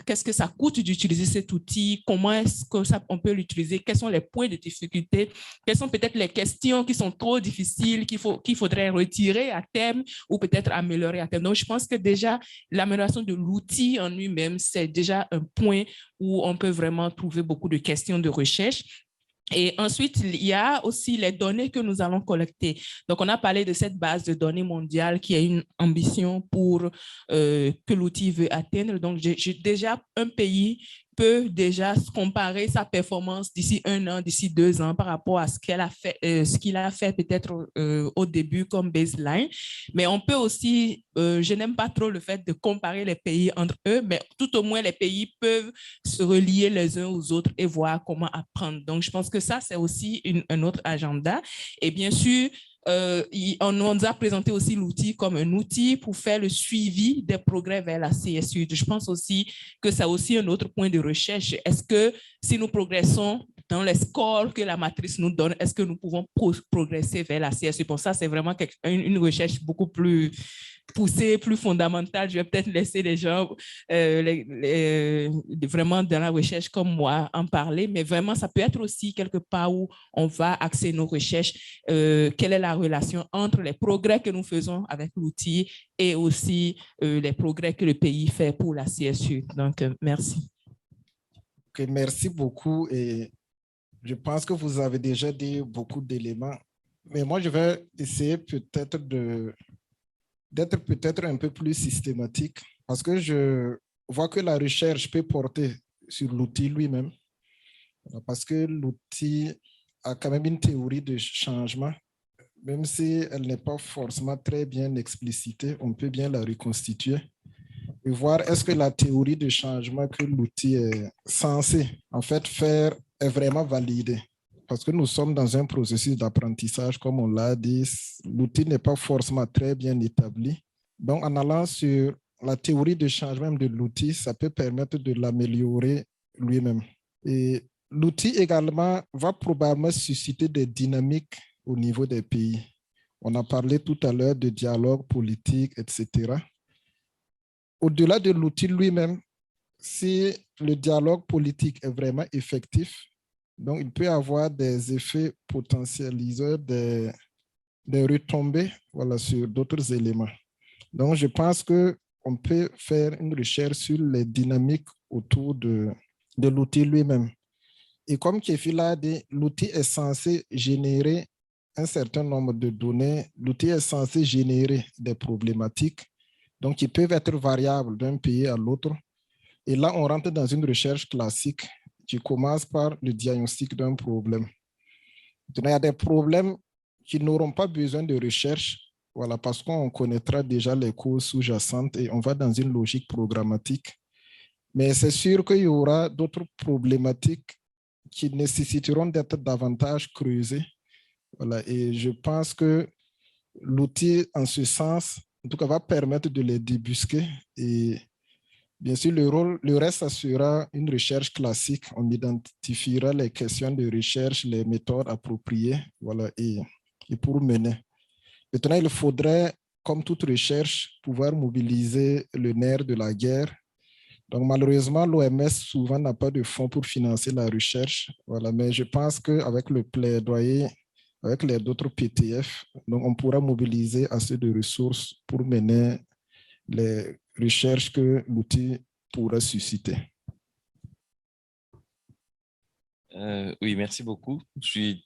Qu'est-ce que ça coûte d'utiliser cet outil? Comment est-ce qu'on peut l'utiliser? Quels sont les points de difficulté? Quelles sont peut-être les questions qui sont trop difficiles, qu'il faudrait retirer à terme ou peut-être améliorer à terme? Donc, je pense que déjà, l'amélioration de l'outil en lui-même, c'est déjà un point où on peut vraiment trouver beaucoup de questions de recherche. Et ensuite, il y a aussi les données que nous allons collecter. Donc, on a parlé de cette base de données mondiale qui est une ambition pour que l'outil veut atteindre. Donc, j'ai déjà un pays peut déjà comparer sa performance d'ici 1 an, d'ici 2 ans par rapport à ce qu'il a fait peut-être au début comme baseline. Mais on peut aussi, je n'aime pas trop le fait de comparer les pays entre eux, mais tout au moins les pays peuvent se relier les uns aux autres et voir comment apprendre. Donc, je pense que ça, c'est aussi un autre agenda. Et bien sûr, on nous a présenté aussi l'outil comme un outil pour faire le suivi des progrès vers la CSU. Je pense aussi que c'est aussi un autre point de recherche. Est-ce que si nous progressons dans les scores que la matrice nous donne, est-ce que nous pouvons progresser vers la CSU? Pour ça, c'est vraiment une recherche beaucoup plus poussée, plus fondamentale. Je vais peut-être laisser les gens vraiment dans la recherche comme moi en parler, mais vraiment, ça peut être aussi quelque part où on va axer nos recherches. Quelle est la relation entre les progrès que nous faisons avec l'outil et aussi les progrès que le pays fait pour la CSU. Donc, merci. Okay, merci beaucoup. Et je pense que vous avez déjà dit beaucoup d'éléments. Mais moi, je vais essayer peut-être d'être peut-être un peu plus systématique parce que je vois que la recherche peut porter sur l'outil lui-même parce que l'outil a quand même une théorie de changement. Même si elle n'est pas forcément très bien explicitée, on peut bien la reconstituer et voir est-ce que la théorie de changement que l'outil est censé en fait faire est vraiment validée. Parce que nous sommes dans un processus d'apprentissage, comme on l'a dit, l'outil n'est pas forcément très bien établi. Donc, en allant sur la théorie de changement de l'outil, ça peut permettre de l'améliorer lui-même. Et l'outil également va probablement susciter des dynamiques au niveau des pays. On a parlé tout à l'heure de dialogue politique, etc. Au-delà de l'outil lui-même, si le dialogue politique est vraiment effectif, donc il peut avoir des effets potentialiseurs, des retombées voilà, sur d'autres éléments. Donc je pense qu'on peut faire une recherche sur les dynamiques autour de l'outil lui-même. Et comme Kefi l'a dit, l'outil est censé générer un certain nombre de données. L'outil est censé générer des problématiques, donc qui peuvent être variables d'un pays à l'autre. Et là, on rentre dans une recherche classique qui commence par le diagnostic d'un problème. Donc, il y a des problèmes qui n'auront pas besoin de recherche, voilà, parce qu'on connaîtra déjà les causes sous-jacentes et on va dans une logique programmatique. Mais c'est sûr qu'il y aura d'autres problématiques qui nécessiteront d'être davantage creusées. Voilà, et je pense que l'outil, en ce sens, en tout cas, va permettre de les débusquer. Et bien sûr, le reste, ça sera une recherche classique. On identifiera les questions de recherche, les méthodes appropriées, voilà, et pour mener. Maintenant, il faudrait, comme toute recherche, pouvoir mobiliser le nerf de la guerre. Donc, malheureusement, l'OMS souvent n'a pas de fonds pour financer la recherche. Voilà, mais je pense qu'avec le plaidoyer, avec les autres PTF, donc on pourra mobiliser assez de ressources pour mener les recherches que l'outil pourra susciter. Oui, merci beaucoup. Je suis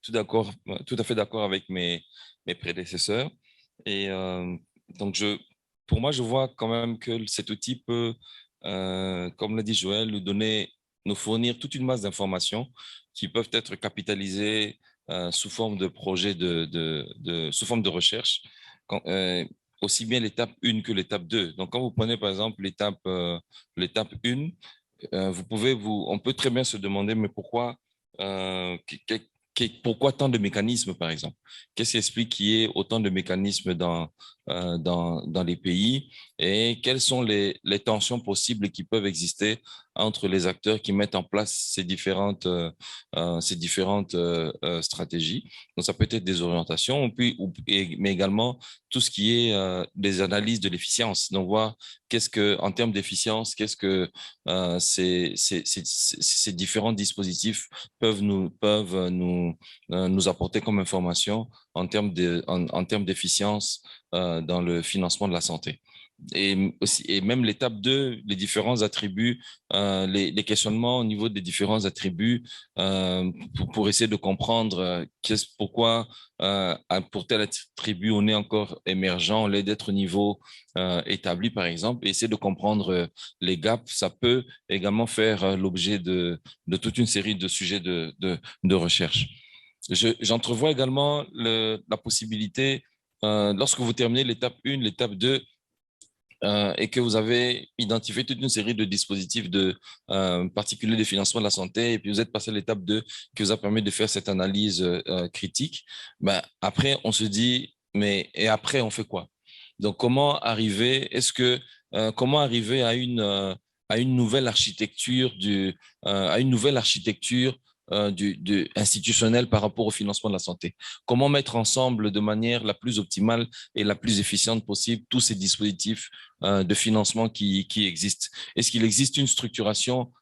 tout à fait d'accord avec mes prédécesseurs. Et donc, pour moi, je vois quand même que cet outil peut, comme l'a dit Joël, nous fournir toute une masse d'informations qui peuvent être capitalisées sous forme de projets, sous forme de recherche, aussi bien l'étape 1 que l'étape 2. Donc, quand vous prenez par exemple l'étape 1, on peut très bien se demander, mais pourquoi tant de mécanismes, par exemple? Qu'est-ce qui explique qu'il y ait autant de mécanismes dans les pays et quelles sont les tensions possibles qui peuvent exister entre les acteurs qui mettent en place ces différentes stratégies? Donc, ça peut être des orientations, mais également tout ce qui est des analyses de l'efficience. Donc, voir en termes d'efficience, qu'est-ce que ces différents dispositifs peuvent nous apporter comme information en termes d'efficience dans le financement de la santé. et même l'étape 2, les différents attributs, les questionnements au niveau des différents attributs pour essayer de comprendre pourquoi pour tel attribut on est encore émergent, on l'est d'être au niveau établi par exemple, et essayer de comprendre les gaps, ça peut également faire l'objet de toute une série de sujets de recherche. J'entrevois également la possibilité, lorsque vous terminez l'étape 1, l'étape 2, et que vous avez identifié toute une série de dispositifs particuliers de financement de la santé, et puis vous êtes passé à l'étape 2 qui vous a permis de faire cette analyse critique, ben, après, on se dit, mais et après, on fait quoi? Donc, comment arriver à une nouvelle architecture institutionnelle par rapport au financement de la santé? Comment mettre ensemble de manière la plus optimale et la plus efficiente possible tous ces dispositifs de financement qui existent? Est-ce qu'il existe une structuration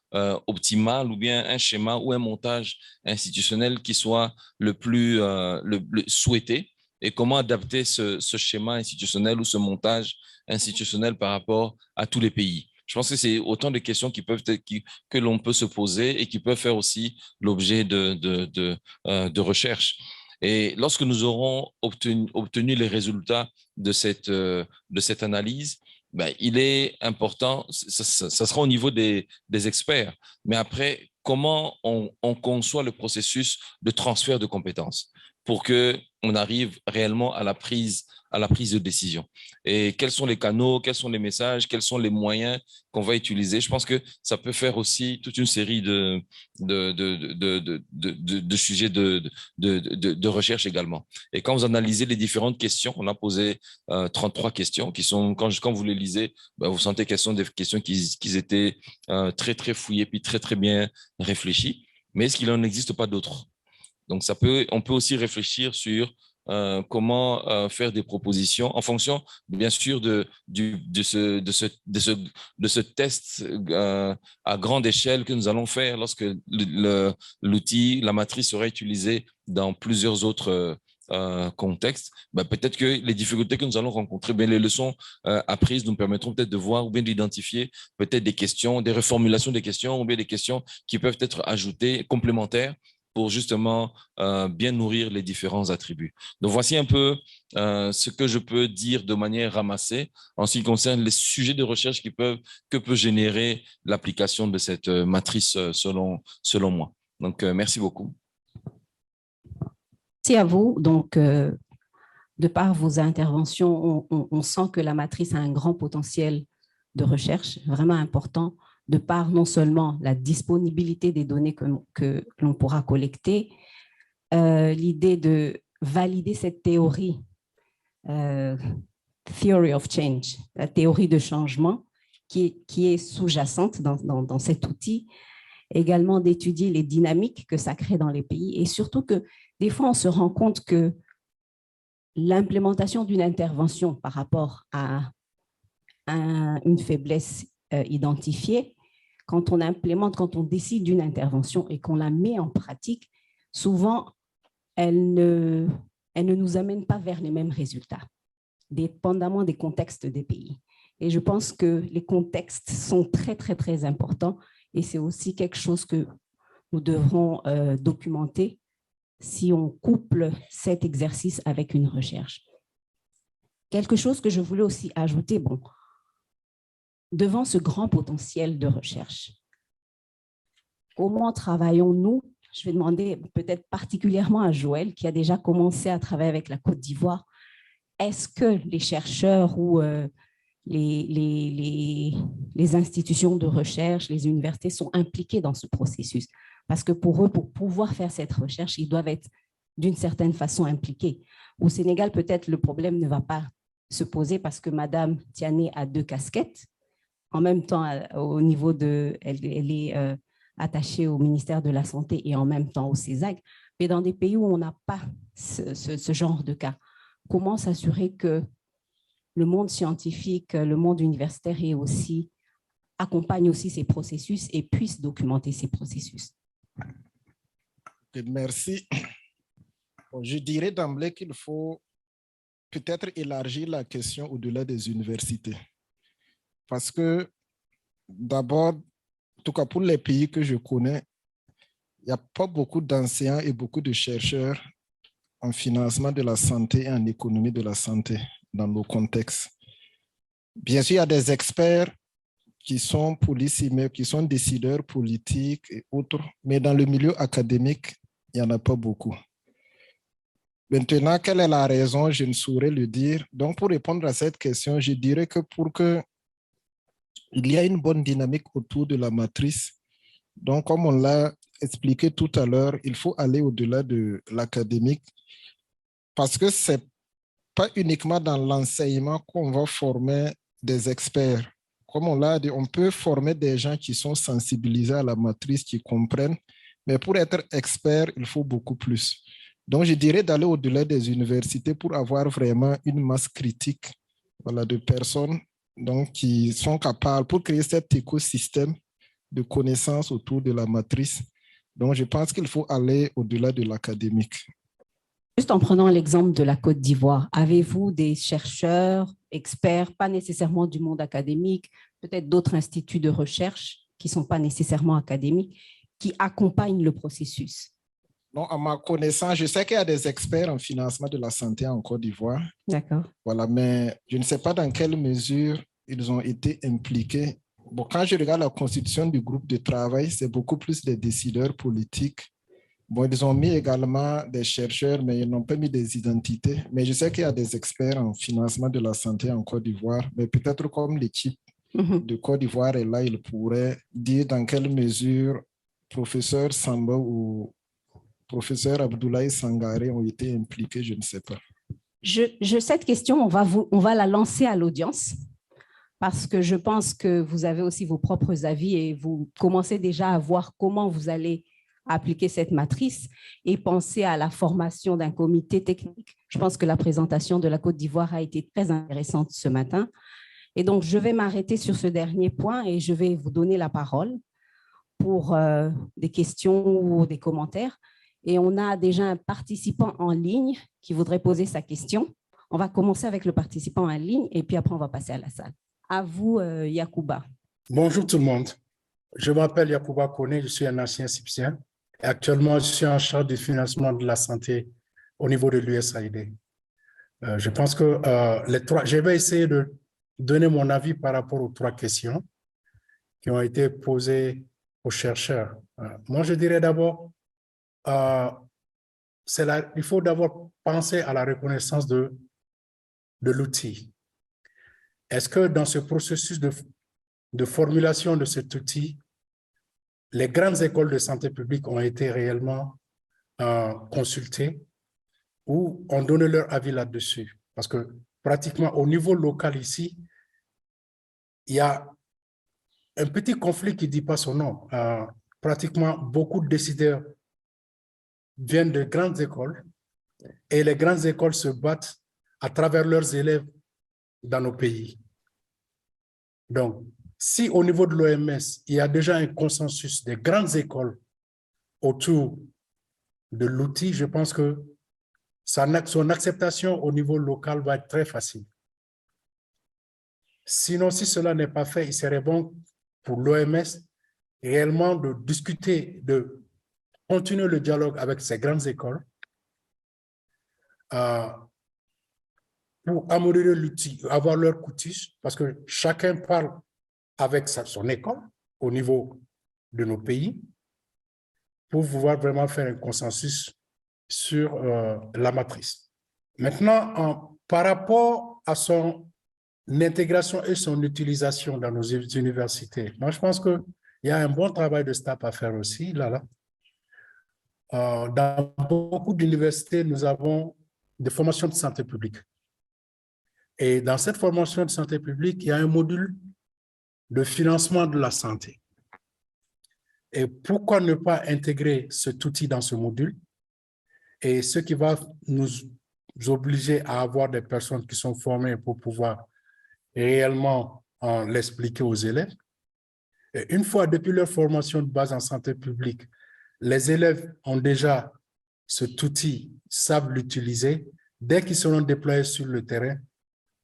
optimale ou bien un schéma ou un montage institutionnel qui soit le plus le souhaité? Et comment adapter ce schéma institutionnel ou ce montage institutionnel par rapport à tous les pays? Je pense que c'est autant de questions que l'on peut se poser et qui peuvent faire aussi l'objet de recherche. Et lorsque nous aurons obtenu les résultats de cette analyse, ben, il est important, ça sera au niveau des experts, mais après, comment on conçoit le processus de transfert de compétences pour qu'on arrive réellement à la prise de décision. Et quels sont les canaux, quels sont les messages, quels sont les moyens qu'on va utiliser? Je pense que ça peut faire aussi toute une série de sujets de recherche également. Et quand vous analysez les différentes questions, on a posé 33 questions qui sont, quand vous les lisez, ben, vous sentez qu'elles sont des questions qui étaient très, très fouillées puis très, très bien réfléchies. Mais est-ce qu'il n'en existe pas d'autres? Donc, on peut aussi réfléchir sur comment faire des propositions en fonction, bien sûr, de ce test à grande échelle que nous allons faire lorsque l'outil, la matrice sera utilisée dans plusieurs autres contextes. Ben, peut-être que les difficultés que nous allons rencontrer, bien, les leçons apprises nous permettront peut-être de voir ou bien d'identifier peut-être des questions, des reformulations des questions ou bien des questions qui peuvent être ajoutées, complémentaires, pour justement bien nourrir les différents attributs. Donc, voici un peu ce que je peux dire de manière ramassée en ce qui concerne les sujets de recherche que peut générer l'application de cette matrice selon moi. Donc, merci beaucoup. Merci à vous. Donc, de par vos interventions, on sent que la matrice a un grand potentiel de recherche, vraiment important, de par non seulement la disponibilité des données que l'on pourra collecter, l'idée de valider cette théorie, Theory of Change, la théorie de changement qui est sous-jacente dans cet outil, également d'étudier les dynamiques que ça crée dans les pays et surtout que des fois on se rend compte que l'implémentation d'une intervention par rapport à une faiblesse identifiée, quand on décide d'une intervention et qu'on la met en pratique, souvent, elle ne nous amène pas vers les mêmes résultats, dépendamment des contextes des pays. Et je pense que les contextes sont très, très, très importants et c'est aussi quelque chose que nous devrons documenter si on couple cet exercice avec une recherche. Quelque chose que je voulais aussi ajouter, bon, devant ce grand potentiel de recherche, comment travaillons-nous? Je vais demander peut-être particulièrement à Joël, qui a déjà commencé à travailler avec la Côte d'Ivoire. Est-ce que les chercheurs ou les institutions de recherche, les universités sont impliquées dans ce processus? Parce que pour eux, pour pouvoir faire cette recherche, ils doivent être d'une certaine façon impliqués. Au Sénégal, peut-être le problème ne va pas se poser parce que Madame Tiané a 2 casquettes. En même temps, au niveau elle est attachée au ministère de la Santé et en même temps au CESAC. Mais dans des pays où on n'a pas ce genre de cas, comment s'assurer que le monde scientifique, le monde universitaire accompagne aussi ces processus et puisse documenter ces processus? Merci. Je dirais d'emblée qu'il faut peut-être élargir la question au-delà des universités. parce que d'abord, en tout cas pour les pays que je connais, il n'y a pas beaucoup d'enseignants et beaucoup de chercheurs en financement de la santé et en économie de la santé dans nos contextes. Bien sûr, il y a des experts qui sont policiers, qui sont décideurs politiques et autres, mais dans le milieu académique, il n'y en a pas beaucoup. Maintenant, quelle est la raison? Je ne saurais le dire. Donc, pour répondre à cette question, je dirais que pour qu'il y ait une bonne dynamique autour de la matrice, donc comme on l'a expliqué tout à l'heure, il faut aller au-delà de l'académique parce que ce n'est pas uniquement dans l'enseignement qu'on va former des experts. Comme on l'a dit, on peut former des gens qui sont sensibilisés à la matrice, qui comprennent, mais pour être expert, il faut beaucoup plus. Donc, je dirais d'aller au-delà des universités pour avoir vraiment une masse critique, voilà, de personnes donc, qui sont capables, pour créer cet écosystème de connaissances autour de la matrice. Donc, je pense qu'il faut aller au-delà de l'académique. Juste en prenant l'exemple de la Côte d'Ivoire, avez-vous des chercheurs, experts, pas nécessairement du monde académique, peut-être d'autres instituts de recherche qui ne sont pas nécessairement académiques, qui accompagnent le processus? Non, à ma connaissance, je sais qu'il y a des experts en financement de la santé en Côte d'Ivoire. D'accord. Voilà, mais je ne sais pas dans quelle mesure ils ont été impliqués. Bon, quand je regarde la constitution du groupe de travail, c'est beaucoup plus des décideurs politiques. Bon, ils ont mis également des chercheurs, mais ils n'ont pas mis des identités. Mais je sais qu'il y a des experts en financement de la santé en Côte d'Ivoire, mais peut-être comme l'équipe de Côte d'Ivoire est là, ils pourraient dire dans quelle mesure professeur Samba ou professeur Abdoulaye Sangaré ont été impliqués, je ne sais pas. Cette question, on va la lancer à l'audience parce que je pense que vous avez aussi vos propres avis et vous commencez déjà à voir comment vous allez appliquer cette matrice et penser à la formation d'un comité technique. Je pense que la présentation de la Côte d'Ivoire a été très intéressante ce matin. Et donc, je vais m'arrêter sur ce dernier point et je vais vous donner la parole pour des questions ou des commentaires. Et on a déjà un participant en ligne qui voudrait poser sa question. On va commencer avec le participant en ligne et puis après, on va passer à la salle. À vous, Yacouba. Bonjour tout le monde. Je m'appelle Yacouba Kone, je suis un ancien CIPSien. Et actuellement, je suis en charge du financement de la santé au niveau de l'USAID. Je pense que je vais essayer de donner mon avis par rapport aux 3 questions qui ont été posées aux chercheurs. Moi, je dirais d'abord, il faut d'abord penser à la reconnaissance de l'outil. Est-ce que dans ce processus de formulation de cet outil, les grandes écoles de santé publique ont été réellement consultées ou ont donné leur avis là-dessus? Parce que pratiquement au niveau local ici, il y a un petit conflit qui ne dit pas son nom. Pratiquement beaucoup de décideurs viennent de grandes écoles et les grandes écoles se battent à travers leurs élèves dans nos pays. Donc, si au niveau de l'OMS, il y a déjà un consensus des grandes écoles autour de l'outil, je pense que son acceptation au niveau local va être très facile. Sinon, si cela n'est pas fait, il serait bon pour l'OMS réellement de discuter, de continuer le dialogue avec ces grandes écoles pour améliorer l'outil, avoir leur coutus, parce que chacun parle avec son école au niveau de nos pays pour pouvoir vraiment faire un consensus sur la matrice. Maintenant, par rapport à son intégration et son utilisation dans nos universités, moi je pense qu'il y a un bon travail de STAPS à faire aussi, dans beaucoup d'universités, nous avons des formations de santé publique. Et dans cette formation de santé publique, il y a un module de financement de la santé. Et pourquoi ne pas intégrer cet outil dans ce module? Et ce qui va nous obliger à avoir des personnes qui sont formées pour pouvoir réellement l'expliquer aux élèves. Et une fois, depuis leur formation de base en santé publique, les élèves ont déjà cet outil, savent l'utiliser. Dès qu'ils seront déployés sur le terrain,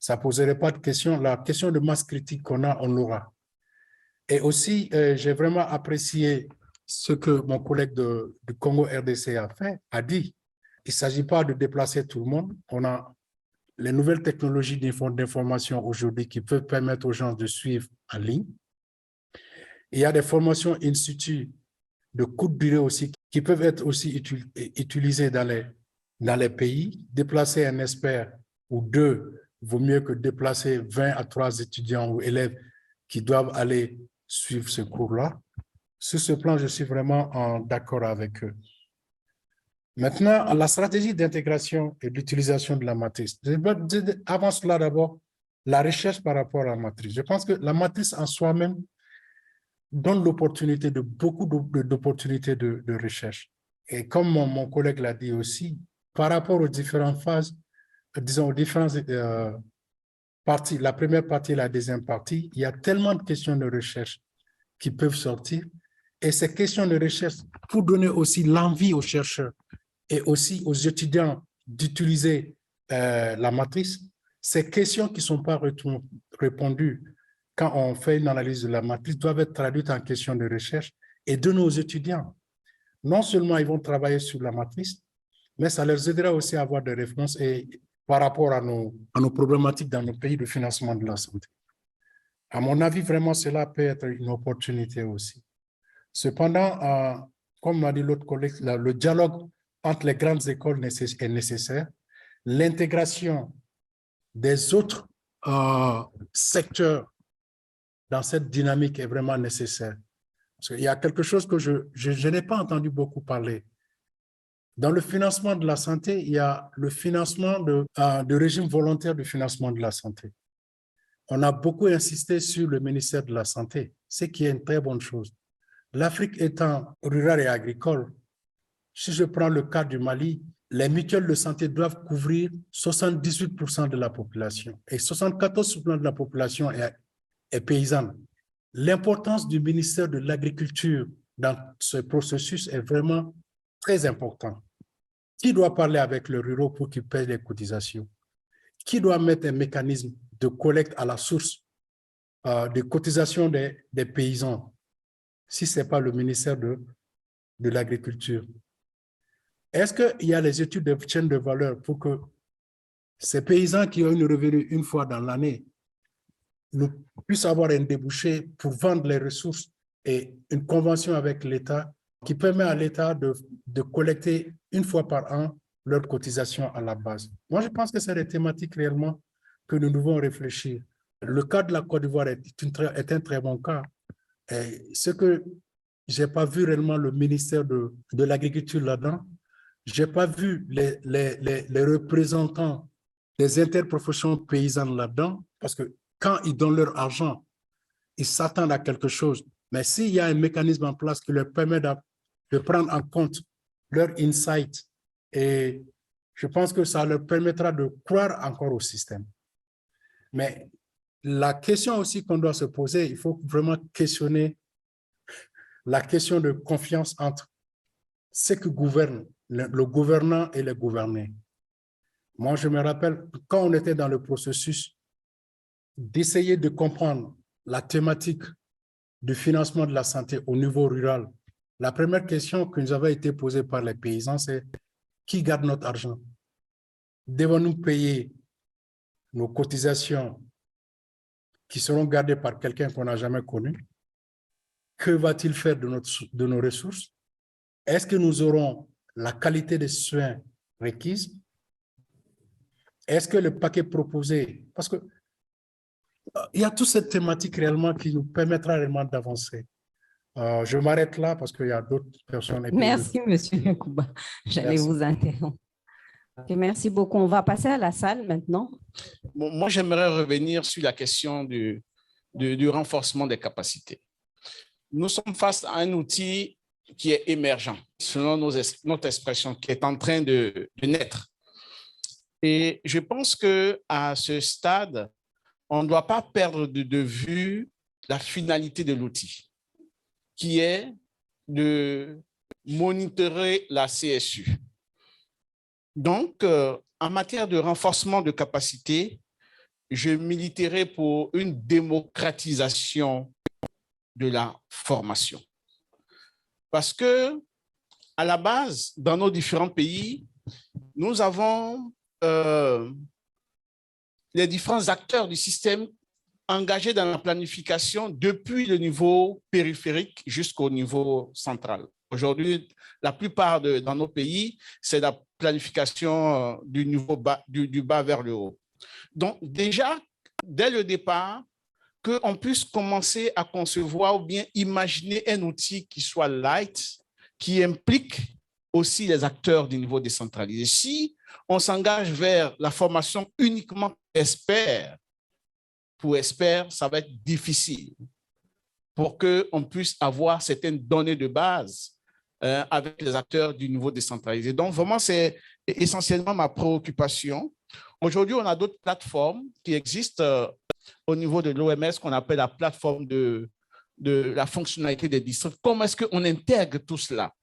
ça ne poserait pas de question. La question de masse critique qu'on a, on l'aura. Et aussi, j'ai vraiment apprécié ce que mon collègue du Congo RDC a dit. Il ne s'agit pas de déplacer tout le monde. On a les nouvelles technologies d'information aujourd'hui qui peuvent permettre aux gens de suivre en ligne. Il y a des formations in situ de courte durée aussi qui peuvent être aussi utilisées dans les pays. Déplacer un expert ou deux vaut mieux que déplacer 20 à 3 étudiants ou élèves qui doivent aller suivre ce cours-là. Sur ce plan, je suis vraiment d'accord avec eux. Maintenant, la stratégie d'intégration et d'utilisation de la matrice. Avant cela, d'abord, la recherche par rapport à la matrice. Je pense que la matrice en soi-même donne l'opportunité de beaucoup d'opportunités de recherche. Et comme mon collègue l'a dit aussi, par rapport aux différentes phases, disons aux différentes parties, la première partie et la deuxième partie, il y a tellement de questions de recherche qui peuvent sortir. Et ces questions de recherche, pour donner aussi l'envie aux chercheurs et aussi aux étudiants d'utiliser la matrice, ces questions qui ne sont pas répondues quand on fait une analyse de la matrice doivent être traduites en questions de recherche et de nos étudiants. Non seulement ils vont travailler sur la matrice, mais ça leur aidera aussi à avoir des réponses et par rapport à nos problématiques dans nos pays de financement de la santé. À mon avis, vraiment, cela peut être une opportunité aussi. Cependant, comme m'a dit l'autre collègue, le dialogue entre les grandes écoles est nécessaire. L'intégration des autres secteurs dans cette dynamique est vraiment nécessaire. Parce qu'il y a quelque chose que je n'ai pas entendu beaucoup parler. Dans le financement de la santé, il y a le financement de régime volontaire de financement de la santé. On a beaucoup insisté sur le ministère de la Santé, ce qui est une très bonne chose. L'Afrique étant rurale et agricole, si je prends le cas du Mali, les mutuelles de santé doivent couvrir 78% de la population et 74% de la population est paysanne. L'importance du ministère de l'Agriculture dans ce processus est vraiment très importante. Qui doit parler avec les ruraux pour qu'ils payent les cotisations? Qui doit mettre un mécanisme de collecte à la source des cotisations des paysans si ce n'est pas le ministère de l'Agriculture? Est-ce qu'il y a les études de chaîne de valeur pour que ces paysans qui ont une revenu une fois dans l'année puissent avoir un débouché pour vendre les ressources et une convention avec l'État qui permet à l'État de collecter une fois par an leurs cotisations à la base? Moi, je pense que c'est des thématiques réellement que nous devons réfléchir. Le cas de la Côte d'Ivoire est un très bon cas. Et ce que je n'ai pas vu réellement le ministère de l'Agriculture là-dedans, je n'ai pas vu les représentants des interprofessions paysannes là-dedans, parce que quand ils donnent leur argent, ils s'attendent à quelque chose. Mais s'il y a un mécanisme en place qui leur permet de prendre en compte leur insight, et je pense que ça leur permettra de croire encore au système. Mais la question aussi qu'on doit se poser, il faut vraiment questionner la question de confiance entre ce qui gouverne, le gouvernant et les gouvernés. Moi, je me rappelle, quand on était dans le processus d'essayer de comprendre la thématique du financement de la santé au niveau rural, la première question qui nous avait été posée par les paysans, c'est qui garde notre argent? Devons-nous payer nos cotisations qui seront gardées par quelqu'un qu'on n'a jamais connu? Que va-t-il faire de nos ressources? Est-ce que nous aurons la qualité des soins requises? Est-ce que le paquet proposé, parce que il y a toute cette thématique réellement qui nous permettra réellement d'avancer. Je m'arrête là parce qu'il y a d'autres personnes. Merci, M. Yakuba. J'allais vous interrompre. Okay, merci beaucoup. On va passer à la salle maintenant. Bon, moi, j'aimerais revenir sur la question du renforcement des capacités. Nous sommes face à un outil qui est émergent, selon notre expression, qui est en train de naître. Et je pense qu'à ce stade, on ne doit pas perdre de vue la finalité de l'outil, qui est de monitorer la CSU. Donc, en matière de renforcement de capacité, je militerai pour une démocratisation de la formation. Parce que, à la base, dans nos différents pays, nous avons les différents acteurs du système engagés dans la planification depuis le niveau périphérique jusqu'au niveau central. Aujourd'hui, la plupart dans nos pays, c'est la planification du niveau bas, du bas vers le haut. Donc déjà, dès le départ, qu'on puisse commencer à concevoir ou bien imaginer un outil qui soit light, qui implique aussi les acteurs du niveau décentralisé. Si on s'engage vers la formation uniquement experts, pour experts, ça va être difficile pour qu'on puisse avoir certaines données de base avec les acteurs du niveau décentralisé. Donc, vraiment, c'est essentiellement ma préoccupation. Aujourd'hui, on a d'autres plateformes qui existent au niveau de l'OMS qu'on appelle la plateforme de la fonctionnalité des districts. Comment est-ce qu'on intègre tout cela?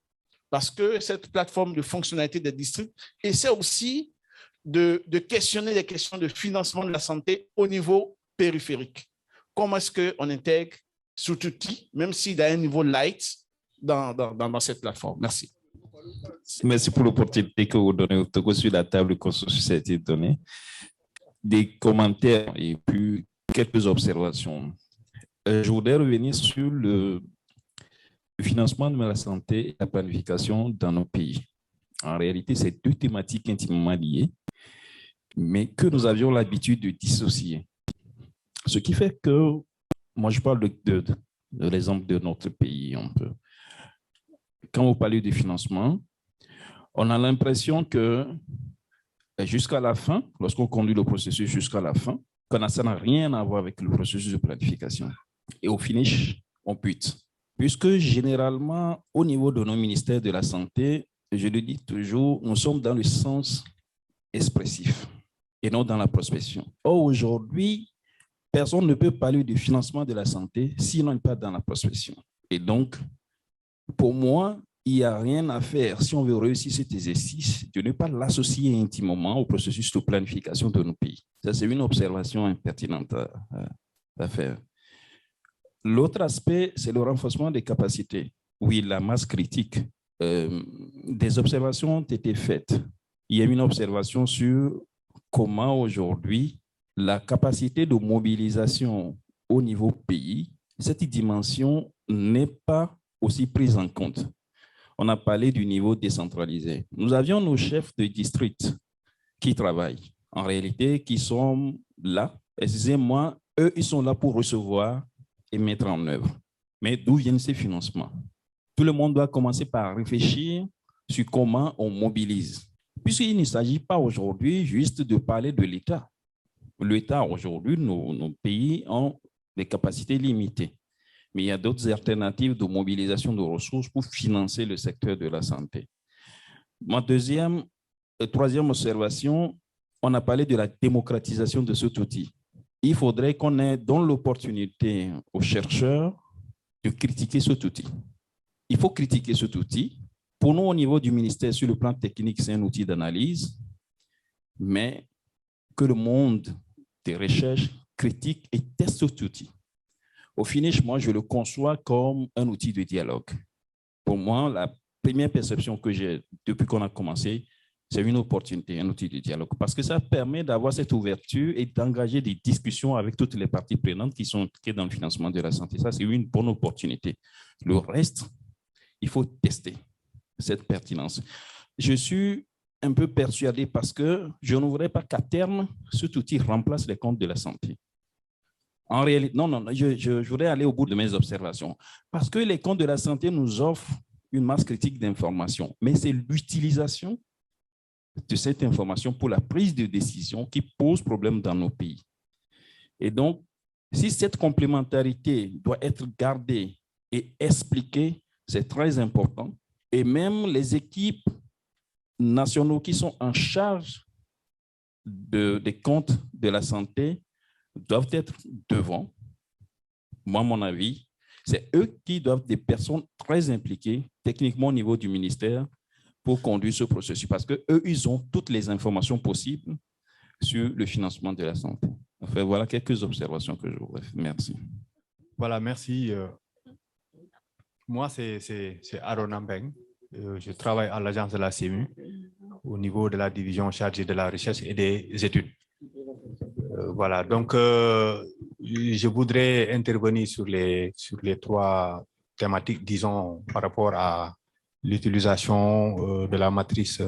Parce que cette plateforme de fonctionnalité des districts essaie aussi de questionner les questions de financement de la santé au niveau périphérique. Comment est-ce qu'on intègre cet outil, même s'il a un niveau light, dans cette plateforme? Merci. Merci pour l'opportunité que vous donnez au Togo sur la table sur cette donnée. Des commentaires et puis quelques observations. Je voudrais revenir sur le financement de la santé et la planification dans nos pays. En réalité, c'est deux thématiques intimement liées, mais que nous avions l'habitude de dissocier. Ce qui fait que, moi je parle de l'exemple de notre pays un peu. Quand vous parlez de financement, on a l'impression que jusqu'à la fin, lorsqu'on conduit le processus jusqu'à la fin, ça n'a rien à voir avec le processus de planification. Et au finish, on bute. Puisque généralement, au niveau de nos ministères de la Santé, je le dis toujours, nous sommes dans le sens expressif et non dans la prospection. Or, aujourd'hui, personne ne peut parler du financement de la santé sinon pas dans la prospection. Et donc, pour moi, il n'y a rien à faire si on veut réussir cet exercice de ne pas l'associer intimement au processus de planification de nos pays. Ça, c'est une observation impertinente à faire. L'autre aspect, c'est le renforcement des capacités. Oui, la masse critique. Des observations ont été faites. Il y a une observation sur comment aujourd'hui la capacité de mobilisation au niveau pays, cette dimension n'est pas aussi prise en compte. On a parlé du niveau décentralisé. Nous avions nos chefs de district qui travaillent, en réalité, qui sont là. Excusez-moi, eux, ils sont là pour recevoir et mettre en œuvre. Mais d'où viennent ces financements? Tout le monde doit commencer par réfléchir sur comment on mobilise. Puisqu'il ne s'agit pas aujourd'hui juste de parler de l'État. L'État, aujourd'hui, nos pays ont des capacités limitées. Mais il y a d'autres alternatives de mobilisation de ressources pour financer le secteur de la santé. Ma troisième observation, on a parlé de la démocratisation de cet outil. Il faudrait qu'on ait donné l'opportunité aux chercheurs de critiquer cet outil. Il faut critiquer cet outil. Pour nous, au niveau du ministère, sur le plan technique, c'est un outil d'analyse, mais que le monde des recherches critique et teste cet outil. Au finish, moi, je le conçois comme un outil de dialogue. Pour moi, la première perception que j'ai depuis qu'on a commencé, c'est une opportunité, un outil de dialogue, parce que ça permet d'avoir cette ouverture et d'engager des discussions avec toutes les parties prenantes qui sont impliquées dans le financement de la santé. Ça, c'est une bonne opportunité. Le reste, il faut tester cette pertinence. Je suis un peu persuadé parce que je ne voudrais pas qu'à terme, cet outil remplace les comptes de la santé. En réalité, non, je voudrais aller au bout de mes observations. Parce que les comptes de la santé nous offrent une masse critique d'informations, mais c'est l'utilisation de cette information pour la prise de décision qui pose problème dans nos pays. Et donc, si cette complémentarité doit être gardée et expliquée, c'est très important. Et même les équipes nationaux qui sont en charge des comptes de la santé doivent être devant. Moi, à mon avis, c'est eux qui doivent être des personnes très impliquées techniquement au niveau du ministère pour conduire ce processus, parce qu'eux, ils ont toutes les informations possibles sur le financement de la santé. Enfin, voilà quelques observations que je voudrais faire. Merci. Voilà, merci. Moi, c'est Aaron Ambeng. Je travaille à l'agence de la CEMU au niveau de la division chargée de la recherche et des études. Voilà, donc je voudrais intervenir sur les 3 thématiques, disons, par rapport à l'utilisation de la matrice,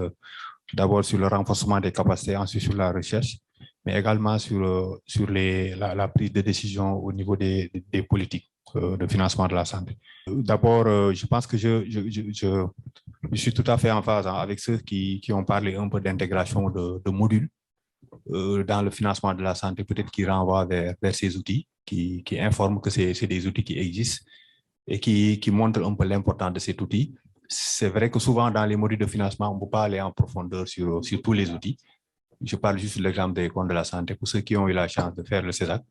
d'abord sur le renforcement des capacités, ensuite sur la recherche, mais également sur la prise de décision au niveau des politiques de financement de la santé. D'abord, je pense que je suis tout à fait en phase avec ceux qui ont parlé un peu d'intégration de modules dans le financement de la santé, peut-être qui renvoient vers ces outils, qui informent que c'est des outils qui existent et qui montrent un peu l'importance de cet outil. C'est vrai que souvent dans les modules de financement, on ne peut pas aller en profondeur sur tous les outils. Je parle juste de l'exemple des comptes de la santé pour ceux qui ont eu la chance de faire le CESAC.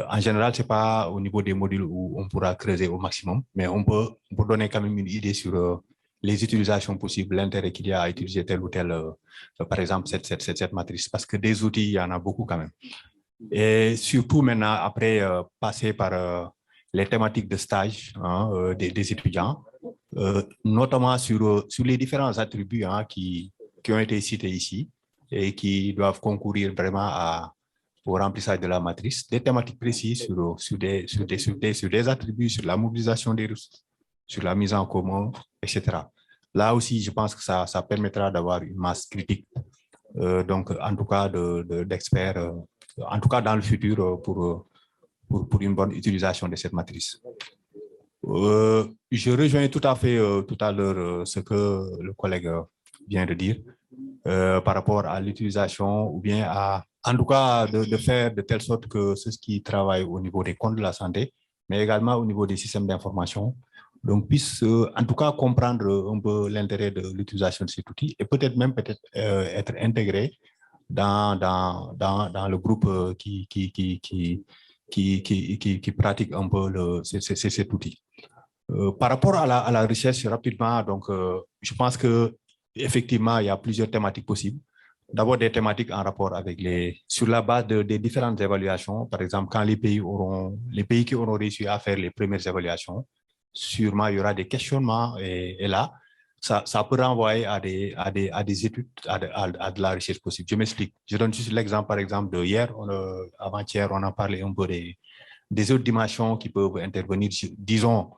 En général, ce n'est pas au niveau des modules où on pourra creuser au maximum, mais on peut donner quand même une idée sur les utilisations possibles, l'intérêt qu'il y a à utiliser tel ou tel, par exemple, cette matrice, parce que des outils, il y en a beaucoup quand même. Et surtout maintenant, après passer par les thématiques de stage des étudiants, notamment sur les différents attributs qui ont été cités ici et qui doivent concourir vraiment au remplissage de la matrice, des thématiques précises sur des attributs, sur la mobilisation des ressources, sur la mise en commun, etc. Là aussi, je pense que ça permettra d'avoir une masse critique, donc en tout cas d'experts, en tout cas dans le futur pour une bonne utilisation de cette matrice. Je rejoins tout à fait tout à l'heure ce que le collègue vient de dire par rapport à l'utilisation ou bien en tout cas de faire de telle sorte que ceux qui travaillent au niveau des comptes de la santé, mais également au niveau des systèmes d'information, donc puissent en tout cas comprendre un peu l'intérêt de l'utilisation de cet outil et peut-être être intégrés dans le groupe qui pratique un peu cet outil. Par rapport à la recherche, rapidement, donc, je pense qu'effectivement, il y a plusieurs thématiques possibles. D'abord, des thématiques en rapport avec sur la base des différentes évaluations. Par exemple, quand les pays qui auront réussi à faire les premières évaluations, sûrement, il y aura des questionnements et là, ça peut renvoyer à des études, à de la recherche possible. Je m'explique. Je donne juste l'exemple, par exemple, de hier, avant-hier, on a parlé un peu des autres dimensions qui peuvent intervenir, disons,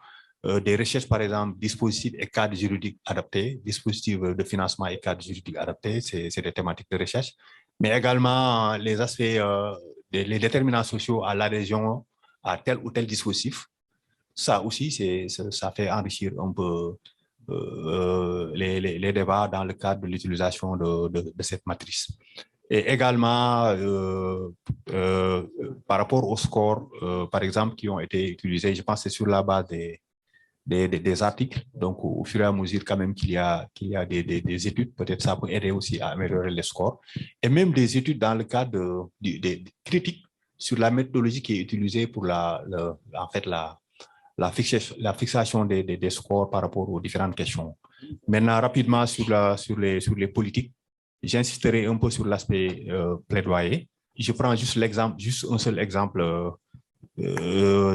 des recherches, par exemple, dispositifs et cadres juridiques adaptés, dispositifs de financement et cadres juridiques adaptés, c'est des thématiques de recherche, mais également les aspects, les déterminants sociaux à l'adhésion à tel ou tel dispositif. Ça aussi, ça fait enrichir un peu les débats dans le cadre de l'utilisation de cette matrice. Et également, par rapport aux scores, par exemple, qui ont été utilisés, je pense que c'est sur la base des articles, donc au fur et à mesure quand même qu'il y a des études, peut-être ça peut aider aussi à améliorer les scores, et même des études dans le cadre des critiques sur la méthodologie qui est utilisée pour en fait la fixation des scores par rapport aux différentes questions. Maintenant, rapidement sur les politiques, j'insisterai un peu sur l'aspect plaidoyer. Je prends juste un seul exemple.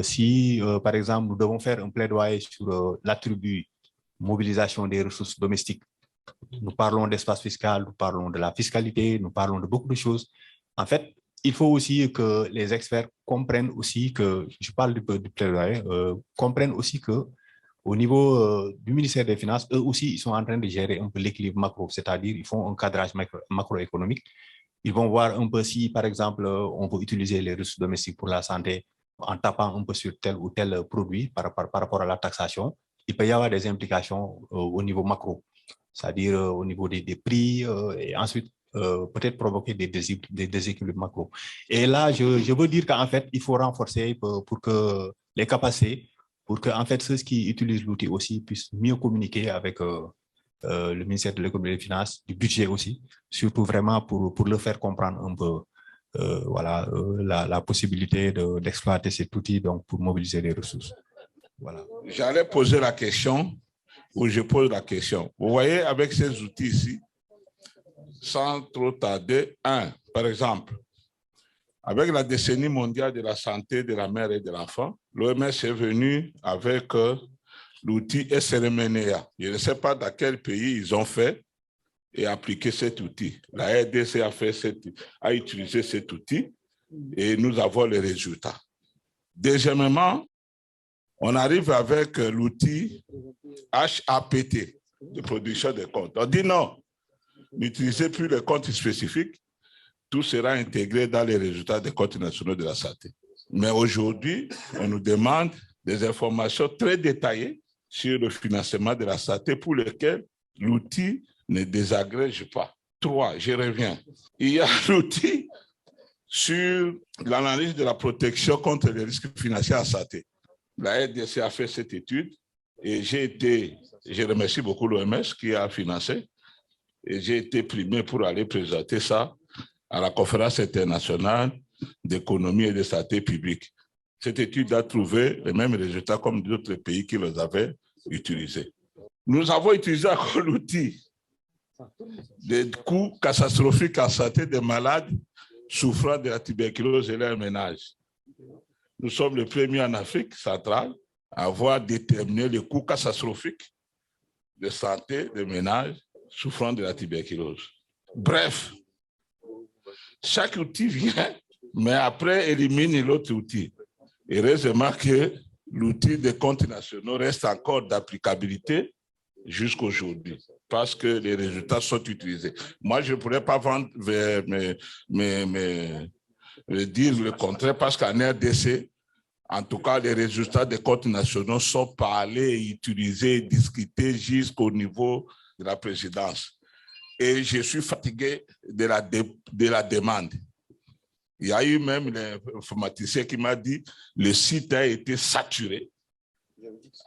Si, par exemple, nous devons faire un plaidoyer sur l'attribut mobilisation des ressources domestiques, nous parlons d'espace fiscal, nous parlons de la fiscalité, nous parlons de beaucoup de choses. En fait, il faut aussi que les experts comprennent aussi que, je parle du plaidoyer, comprennent aussi que au niveau du ministère des Finances, eux aussi, ils sont en train de gérer un peu l'équilibre macro, c'est-à-dire ils font un cadrage macroéconomique. Ils vont voir un peu si, par exemple, on veut utiliser les ressources domestiques pour la santé en tapant un peu sur tel ou tel produit par rapport à la taxation. Il peut y avoir des implications au niveau macro, c'est-à-dire au niveau des prix et ensuite peut-être provoquer des déséquilibres macro. Et là, je veux dire qu'en fait, il faut renforcer pour que les capacités, pour que en fait, ceux qui utilisent l'outil aussi puissent mieux communiquer avec le ministère de l'économie et des finances, du budget aussi, surtout vraiment pour leur faire comprendre un peu voilà, la possibilité d'exploiter cet outil donc, pour mobiliser les ressources. Voilà. J'allais poser la question, ou je pose la question. Vous voyez, avec ces outils ici, sans trop tarder, par exemple, Avec la décennie mondiale de la santé de la mère et de l'enfant, l'OMS est venu avec l'outil SRMNEA. Je ne sais pas dans quel pays ils ont fait et appliqué cet outil. La RDC a utilisé cet outil et nous avons les résultats. Deuxièmement, on arrive avec l'outil HAPT de production de comptes. On dit non, n'utilisez plus les comptes spécifiques, tout sera intégré dans les résultats des comptes nationaux de la santé. Mais aujourd'hui, on nous demande des informations très détaillées sur le financement de la santé pour lesquelles l'outil ne désagrège pas. 3, je reviens. Il y a l'outil sur l'analyse de la protection contre les risques financiers en santé. La RDC a fait cette étude et je remercie beaucoup l'OMS qui a financé et j'ai été primé pour aller présenter ça à la conférence internationale d'économie et de santé publique. Cette étude a trouvé les mêmes résultats comme d'autres pays qui les avaient utilisés. Nous avons utilisé encore l'outil des coûts catastrophiques en santé des malades souffrant de la tuberculose et leur ménage. Nous sommes les premiers en Afrique centrale à avoir déterminé les coûts catastrophiques de santé des ménages souffrant de la tuberculose. Bref, chaque outil vient, mais après élimine l'autre outil. Heureusement que l'outil des comptes nationaux reste encore d'applicabilité jusqu'aujourd'hui, parce que les résultats sont utilisés. Moi, je ne pourrais pas vendre, dire le contraire, parce qu'en RDC, en tout cas, les résultats des comptes nationaux sont parlés, utilisés, discutés jusqu'au niveau de la présidence. Et je suis fatigué de la demande. Il y a eu même l'informaticien qui m'a dit que le site a été saturé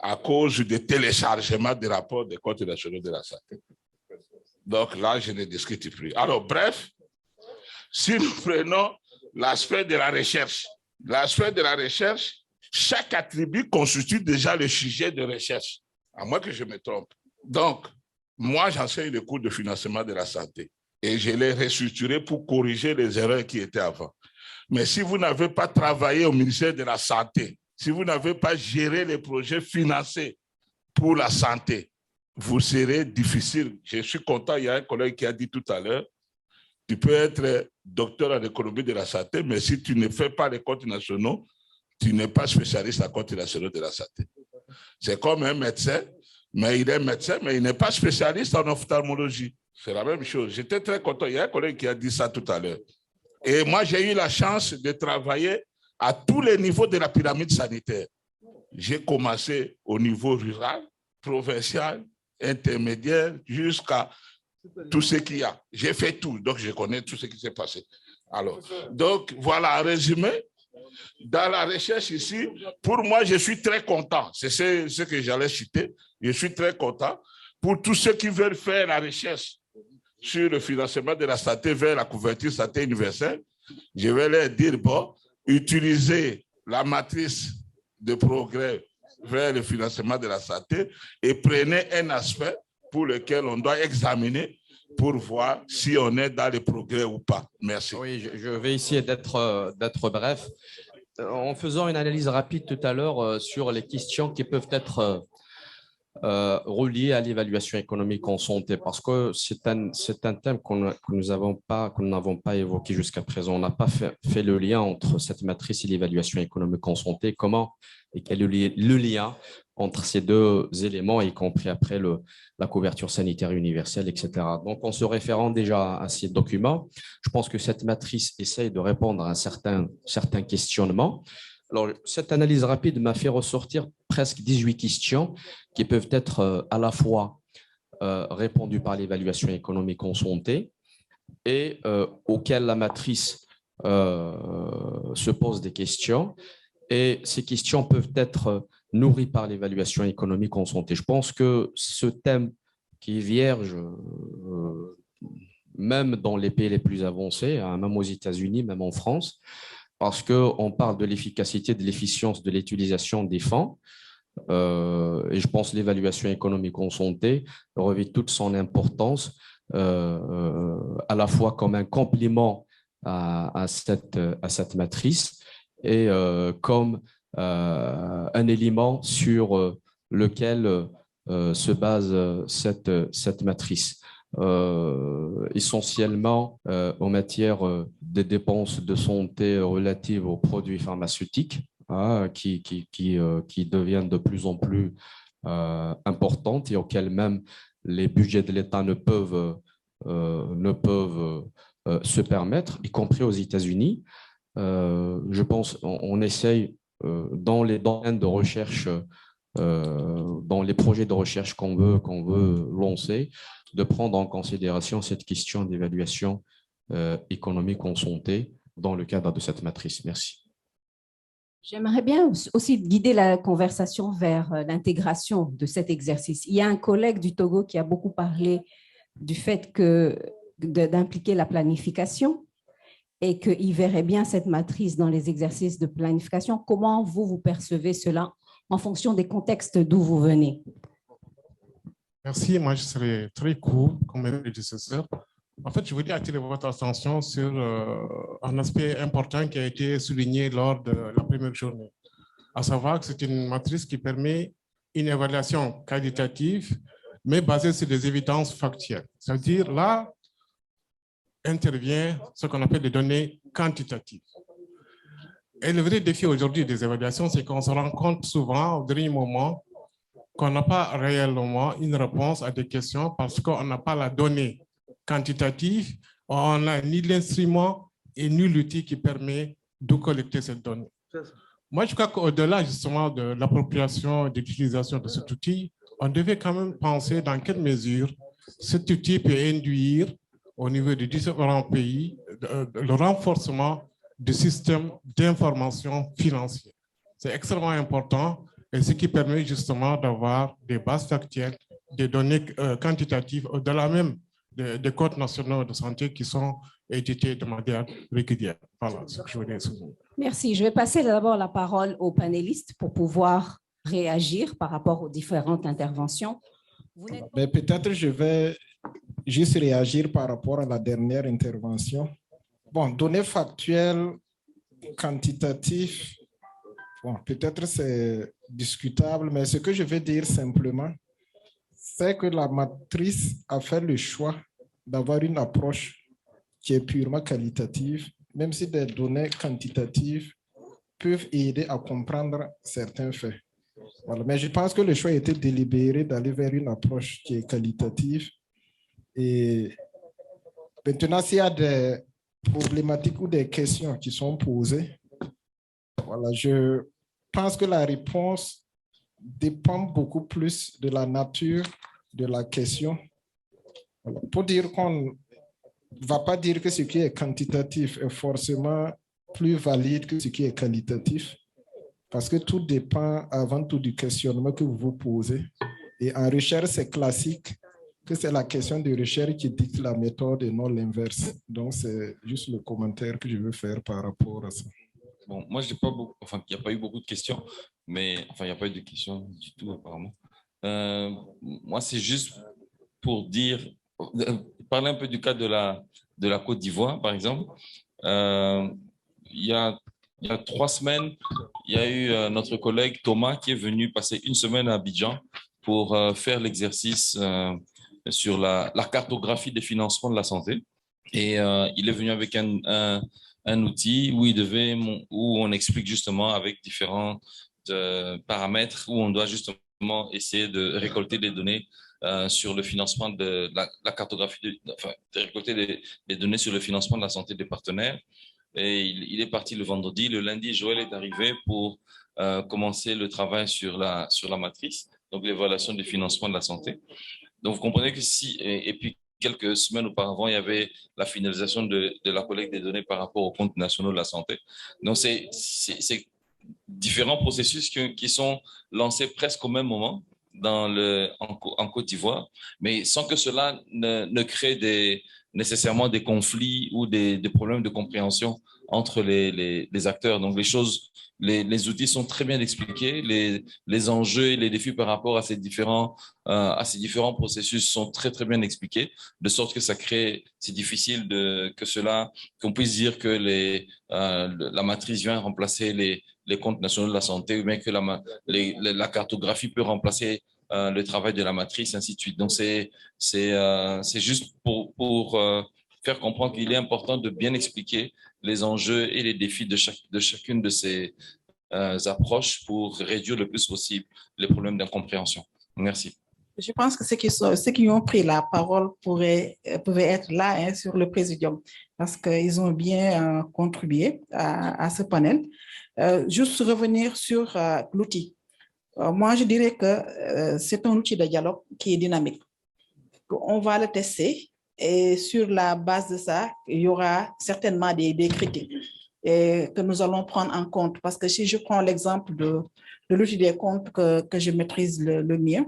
à cause du téléchargement des rapports des comptes nationaux de la santé. Donc là, je ne discute plus. Alors, bref, si nous prenons l'aspect de la recherche, chaque attribut constitue déjà le sujet de recherche, à moins que je me trompe. Donc, moi, j'enseigne le cours de financement de la santé et je l'ai restructuré pour corriger les erreurs qui étaient avant. Mais si vous n'avez pas travaillé au ministère de la Santé, si vous n'avez pas géré les projets financés pour la santé, vous serez difficile. Je suis content, il y a un collègue qui a dit tout à l'heure, tu peux être docteur en économie de la santé, mais si tu ne fais pas les comptes nationaux, tu n'es pas spécialiste en comptes nationaux de la santé. C'est comme un médecin, mais il est médecin, mais il n'est pas spécialiste en ophtalmologie. C'est la même chose. J'étais très content. Il y a un collègue qui a dit ça tout à l'heure. Et moi, j'ai eu la chance de travailler à tous les niveaux de la pyramide sanitaire. J'ai commencé au niveau rural, provincial, intermédiaire, jusqu'à tout ce qu'il y a. J'ai fait tout, donc je connais tout ce qui s'est passé. Alors, donc, voilà, en résumé, dans la recherche ici, pour moi, je suis très content. C'est ce que j'allais citer. Je suis très content pour tous ceux qui veulent faire la recherche sur le financement de la santé vers la couverture santé universelle. Je vais leur dire, bon, utilisez la matrice de progrès vers le financement de la santé et prenez un aspect pour lequel on doit examiner pour voir si on est dans les progrès ou pas. Merci. Oui, je vais essayer d'être bref. En faisant une analyse rapide tout à l'heure sur les questions qui peuvent être reliées à l'évaluation économique en santé, parce que c'est un thème que nous n'avons pas évoqué jusqu'à présent. On n'a pas fait le lien entre cette matrice et l'évaluation économique en santé. Comment et quel est le lien entre ces deux éléments, y compris après la couverture sanitaire universelle, etc. Donc, en se référant déjà à ces documents, je pense que cette matrice essaye de répondre à certains questionnements. Alors, cette analyse rapide m'a fait ressortir presque 18 questions qui peuvent être à la fois répondues par l'évaluation économique en santé et auxquelles la matrice se pose des questions. Et ces questions peuvent être nourries par l'évaluation économique en santé. Je pense que ce thème qui est vierge, même dans les pays les plus avancés, même aux États-Unis, même en France, parce qu'on parle de l'efficacité, de l'efficience de l'utilisation des fonds. Et je pense que l'évaluation économique en santé revêt toute son importance, à la fois comme un complément à cette matrice et comme un élément sur lequel se base cette matrice. Essentiellement en matière des dépenses de santé relatives aux produits pharmaceutiques, qui deviennent de plus en plus importantes et auxquelles même les budgets de l'État ne peuvent se permettre, y compris aux États-Unis. Je pense on essaye dans les domaines de recherche, dans les projets de recherche qu'on veut lancer, de prendre en considération cette question d'évaluation économique en santé dans le cadre de cette matrice. Merci. J'aimerais bien aussi guider la conversation vers l'intégration de cet exercice. Il y a un collègue du Togo qui a beaucoup parlé du fait d'impliquer la planification et qu'il verrait bien cette matrice dans les exercices de planification. Comment vous percevez cela en fonction des contextes d'où vous venez? Merci. Moi, je serai très court comme mes prédécesseurs. En fait, je voudrais attirer votre attention sur un aspect important qui a été souligné lors de la première journée, à savoir que c'est une matrice qui permet une évaluation qualitative, mais basée sur des évidences factuelles. C'est-à-dire là intervient ce qu'on appelle les données quantitatives. Et le vrai défi aujourd'hui des évaluations, c'est qu'on se rend compte souvent au dernier moment qu'on n'a pas réellement une réponse à des questions parce qu'on n'a pas la donnée quantitative, on n'a ni l'instrument et ni l'outil qui permet de collecter cette donnée. Moi, je crois qu'au-delà justement de l'appropriation et de l'utilisation de cet outil, on devait quand même penser dans quelle mesure cet outil peut induire au niveau des différents pays le renforcement du système d'information financière. C'est extrêmement important et ce qui permet justement d'avoir des bases factuelles, des données quantitatives, au-delà même des codes nationaux de santé qui sont édités de manière régulière. Voilà ce que je voulais souligner. Merci. Je vais passer d'abord la parole aux panélistes pour pouvoir réagir par rapport aux différentes interventions. Mais peut-être je vais juste réagir par rapport à la dernière intervention. Bon, données factuelles, quantitatives, bon, peut-être c'est discutable, mais ce que je vais dire simplement, c'est que la matrice a fait le choix d'avoir une approche qui est purement qualitative, même si des données quantitatives peuvent aider à comprendre certains faits. Voilà. Mais je pense que le choix a été délibéré d'aller vers une approche qui est qualitative. Et maintenant, s'il y a des problématiques ou des questions qui sont posées, voilà, je pense que la réponse dépend beaucoup plus de la nature de la question. Voilà. Pour dire qu'on ne va pas dire que ce qui est quantitatif est forcément plus valide que ce qui est qualitatif, parce que tout dépend avant tout du questionnement que vous vous posez. Et en recherche, c'est classique que c'est la question de recherche qui dicte la méthode et non l'inverse. Donc, c'est juste le commentaire que je veux faire par rapport à ça. Bon, moi, je n'ai pas beaucoup, enfin, il n'y a pas eu beaucoup de questions, mais enfin, il n'y a pas eu de questions du tout, apparemment. Moi, c'est juste pour dire, parler un peu du cas de la Côte d'Ivoire, par exemple. Il y a 3 semaines, il y a eu notre collègue Thomas qui est venu passer une semaine à Abidjan pour faire l'exercice sur la cartographie des financements de la santé. Et il est venu avec un outil où on explique justement avec différents paramètres où on doit justement essayer de récolter des données sur le financement de la cartographie, de récolter des données sur le financement de la santé des partenaires. Et il est parti le vendredi. Le lundi, Joël est arrivé pour commencer le travail sur la matrice, donc l'évaluation du financement de la santé. Donc, vous comprenez que et puis quelques semaines auparavant, il y avait la finalisation de la collecte des données par rapport aux comptes nationaux de la santé. Donc, c'est différents processus qui sont lancés presque au même moment en Côte d'Ivoire, mais sans que cela ne crée nécessairement des conflits ou des problèmes de compréhension entre les acteurs. Donc, les outils sont très bien expliqués, les enjeux et les défis par rapport à ces différents processus sont très, très bien expliqués, de sorte que c'est difficile qu'on puisse dire que la matrice vient remplacer les comptes nationaux de la santé, ou bien que la cartographie peut remplacer le travail de la matrice, ainsi de suite. Donc, c'est juste pour faire comprendre qu'il est important de bien expliquer les enjeux et les défis de chacune de ces approches pour réduire le plus possible les problèmes d'incompréhension. Merci. Je pense que ceux qui ont pris la parole pouvaient être là sur le présidium parce qu'ils ont bien contribué à ce panel. Juste revenir sur l'outil. Moi, je dirais que c'est un outil de dialogue qui est dynamique. On va le tester et sur la base de ça, il y aura certainement des critiques que nous allons prendre en compte. Parce que si je prends l'exemple de l'outil des comptes que je maîtrise le mieux,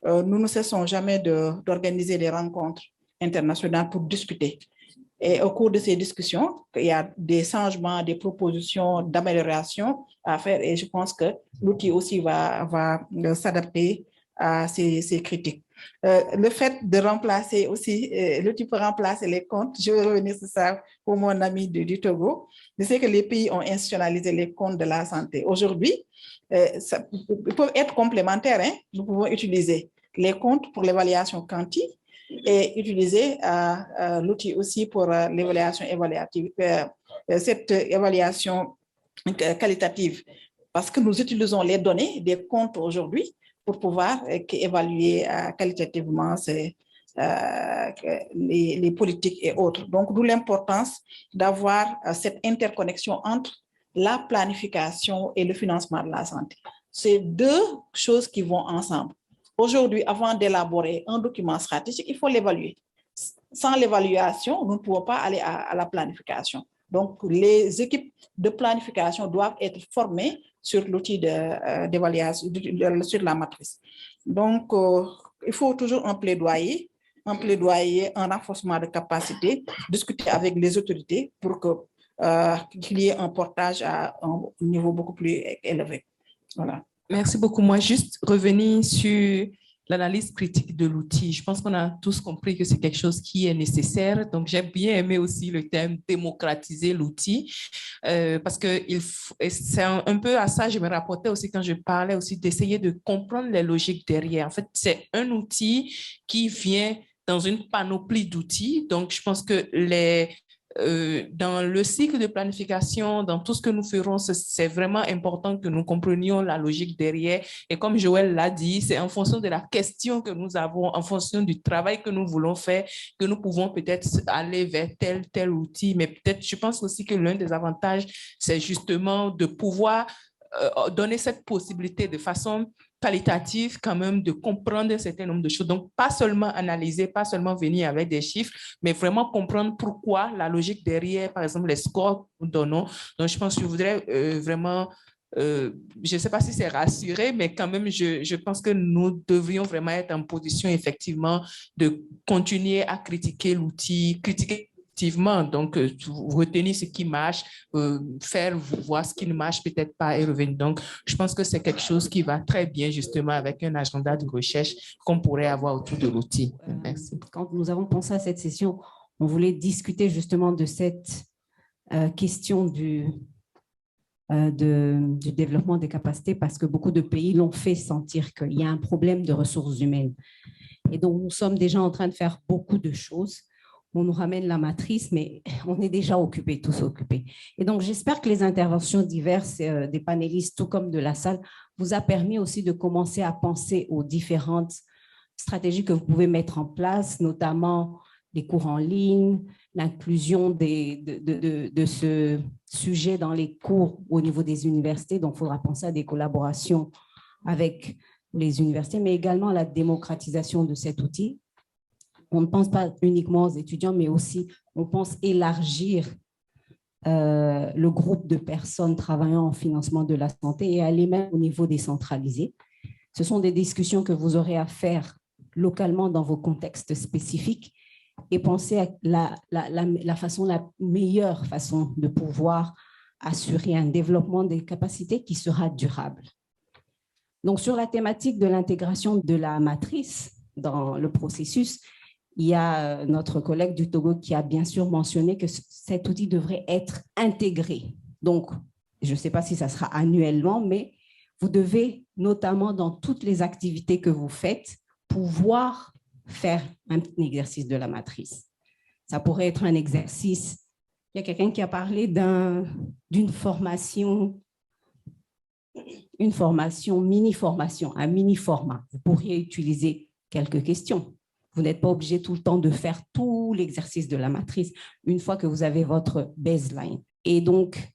nous ne cessons jamais d'organiser des rencontres internationales pour discuter. Et au cours de ces discussions, il y a des changements, des propositions d'amélioration à faire et je pense que l'outil aussi va s'adapter à ces critiques. Le fait de remplacer aussi, l'outil peut remplacer les comptes, je vais revenir sur ça pour mon ami du Togo. Je sais que les pays ont institutionnalisé les comptes de la santé. Aujourd'hui, ils peuvent être complémentaires. Nous pouvons utiliser les comptes pour l'évaluation quantique et utiliser l'outil aussi pour l'évaluation évaluative, cette évaluation qualitative, parce que nous utilisons les données des comptes aujourd'hui pour pouvoir évaluer qualitativement les politiques et autres. Donc, d'où l'importance d'avoir cette interconnexion entre la planification et le financement de la santé. C'est deux choses qui vont ensemble. Aujourd'hui, avant d'élaborer un document stratégique, il faut l'évaluer. Sans l'évaluation, nous ne pouvons pas aller à la planification. Donc, les équipes de planification doivent être formées sur l'outil d'évaluation, sur la matrice. Donc, il faut toujours un plaidoyer, un renforcement de capacité, discuter avec les autorités pour qu'il y ait un portage à un niveau beaucoup plus élevé. Voilà. Merci beaucoup. Moi, juste revenir sur l'analyse critique de l'outil. Je pense qu'on a tous compris que c'est quelque chose qui est nécessaire. Donc, j'ai bien aimé aussi le terme démocratiser l'outil parce que c'est un peu à ça, je me rapportais aussi quand je parlais aussi d'essayer de comprendre les logiques derrière. En fait, c'est un outil qui vient dans une panoplie d'outils. Donc, je pense que dans le cycle de planification, dans tout ce que nous ferons, c'est vraiment important que nous comprenions la logique derrière. Et comme Joël l'a dit, c'est en fonction de la question que nous avons, en fonction du travail que nous voulons faire, que nous pouvons peut-être aller vers tel outil. Mais peut-être, je pense aussi que l'un des avantages, c'est justement de pouvoir donner cette possibilité de façon qualitative quand même de comprendre un certain nombre de choses. Donc, pas seulement analyser, pas seulement venir avec des chiffres, mais vraiment comprendre pourquoi la logique derrière, par exemple, les scores que nous donnons. Donc, je pense que je voudrais vraiment, je ne sais pas si c'est rassuré, mais quand même, je pense que nous devrions vraiment être en position, effectivement, de continuer à critiquer l'outil, donc retenir ce qui marche, voir ce qui ne marche peut-être pas et revenir. Donc, je pense que c'est quelque chose qui va très bien justement avec un agenda de recherche qu'on pourrait avoir autour de l'outil. Merci. Quand nous avons pensé à cette session, on voulait discuter justement de cette question du développement des capacités parce que beaucoup de pays l'ont fait sentir qu'il y a un problème de ressources humaines. Et donc, nous sommes déjà en train de faire beaucoup de choses. On nous ramène la matrice, mais on est déjà occupés, tous occupés. Et donc, j'espère que les interventions diverses des panélistes, tout comme de la salle, vous a permis aussi de commencer à penser aux différentes stratégies que vous pouvez mettre en place, notamment les cours en ligne, l'inclusion de ce sujet dans les cours au niveau des universités. Donc, il faudra penser à des collaborations avec les universités, mais également à la démocratisation de cet outil. On ne pense pas uniquement aux étudiants, mais aussi on pense élargir le groupe de personnes travaillant en financement de la santé et aller même au niveau décentralisé. Ce sont des discussions que vous aurez à faire localement dans vos contextes spécifiques et penser à la meilleure façon de pouvoir assurer un développement des capacités qui sera durable. Donc, sur la thématique de l'intégration de la matrice dans le processus, il y a notre collègue du Togo qui a bien sûr mentionné que cet outil devrait être intégré. Donc, je ne sais pas si ça sera annuellement, mais vous devez, notamment dans toutes les activités que vous faites, pouvoir faire un exercice de la matrice. Ça pourrait être un exercice. Il y a quelqu'un qui a parlé d'une formation, une formation, mini-formation, un mini-format. Vous pourriez utiliser quelques questions. Vous n'êtes pas obligé tout le temps de faire tout l'exercice de la matrice une fois que vous avez votre baseline. Et donc,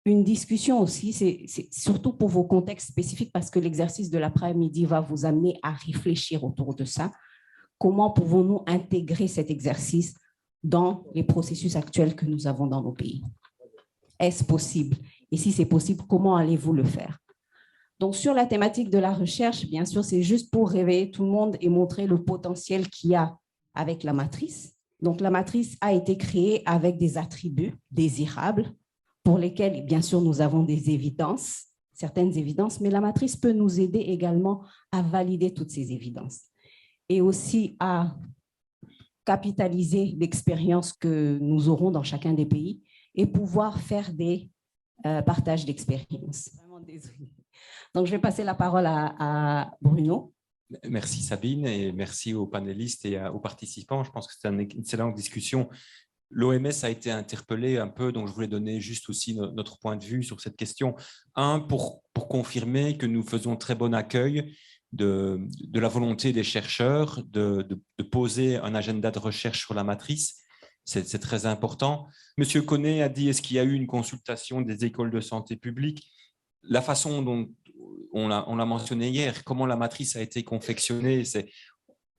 une discussion aussi, c'est surtout pour vos contextes spécifiques parce que l'exercice de l'après-midi va vous amener à réfléchir autour de ça. Comment pouvons-nous intégrer cet exercice dans les processus actuels que nous avons dans nos pays? Est-ce possible? Et si c'est possible, comment allez-vous le faire? Donc, sur la thématique de la recherche, bien sûr, c'est juste pour réveiller tout le monde et montrer le potentiel qu'il y a avec la matrice. Donc, la matrice a été créée avec des attributs désirables pour lesquels, bien sûr, nous avons des évidences, certaines évidences, mais la matrice peut nous aider également à valider toutes ces évidences et aussi à capitaliser l'expérience que nous aurons dans chacun des pays et pouvoir faire des partages d'expériences. Vraiment désolée. Donc, je vais passer la parole à Bruno. Merci Sabine et merci aux panélistes et aux participants. Je pense que c'est une excellente discussion. L'OMS a été interpellé un peu, donc je voulais donner juste aussi notre point de vue sur cette question. Un, pour confirmer que nous faisons très bon accueil de la volonté des chercheurs de poser un agenda de recherche sur la matrice. C'est très important. Monsieur Koné a dit, est-ce qu'il y a eu une consultation des écoles de santé publique? La façon dont on l'a mentionné hier, comment la matrice a été confectionnée,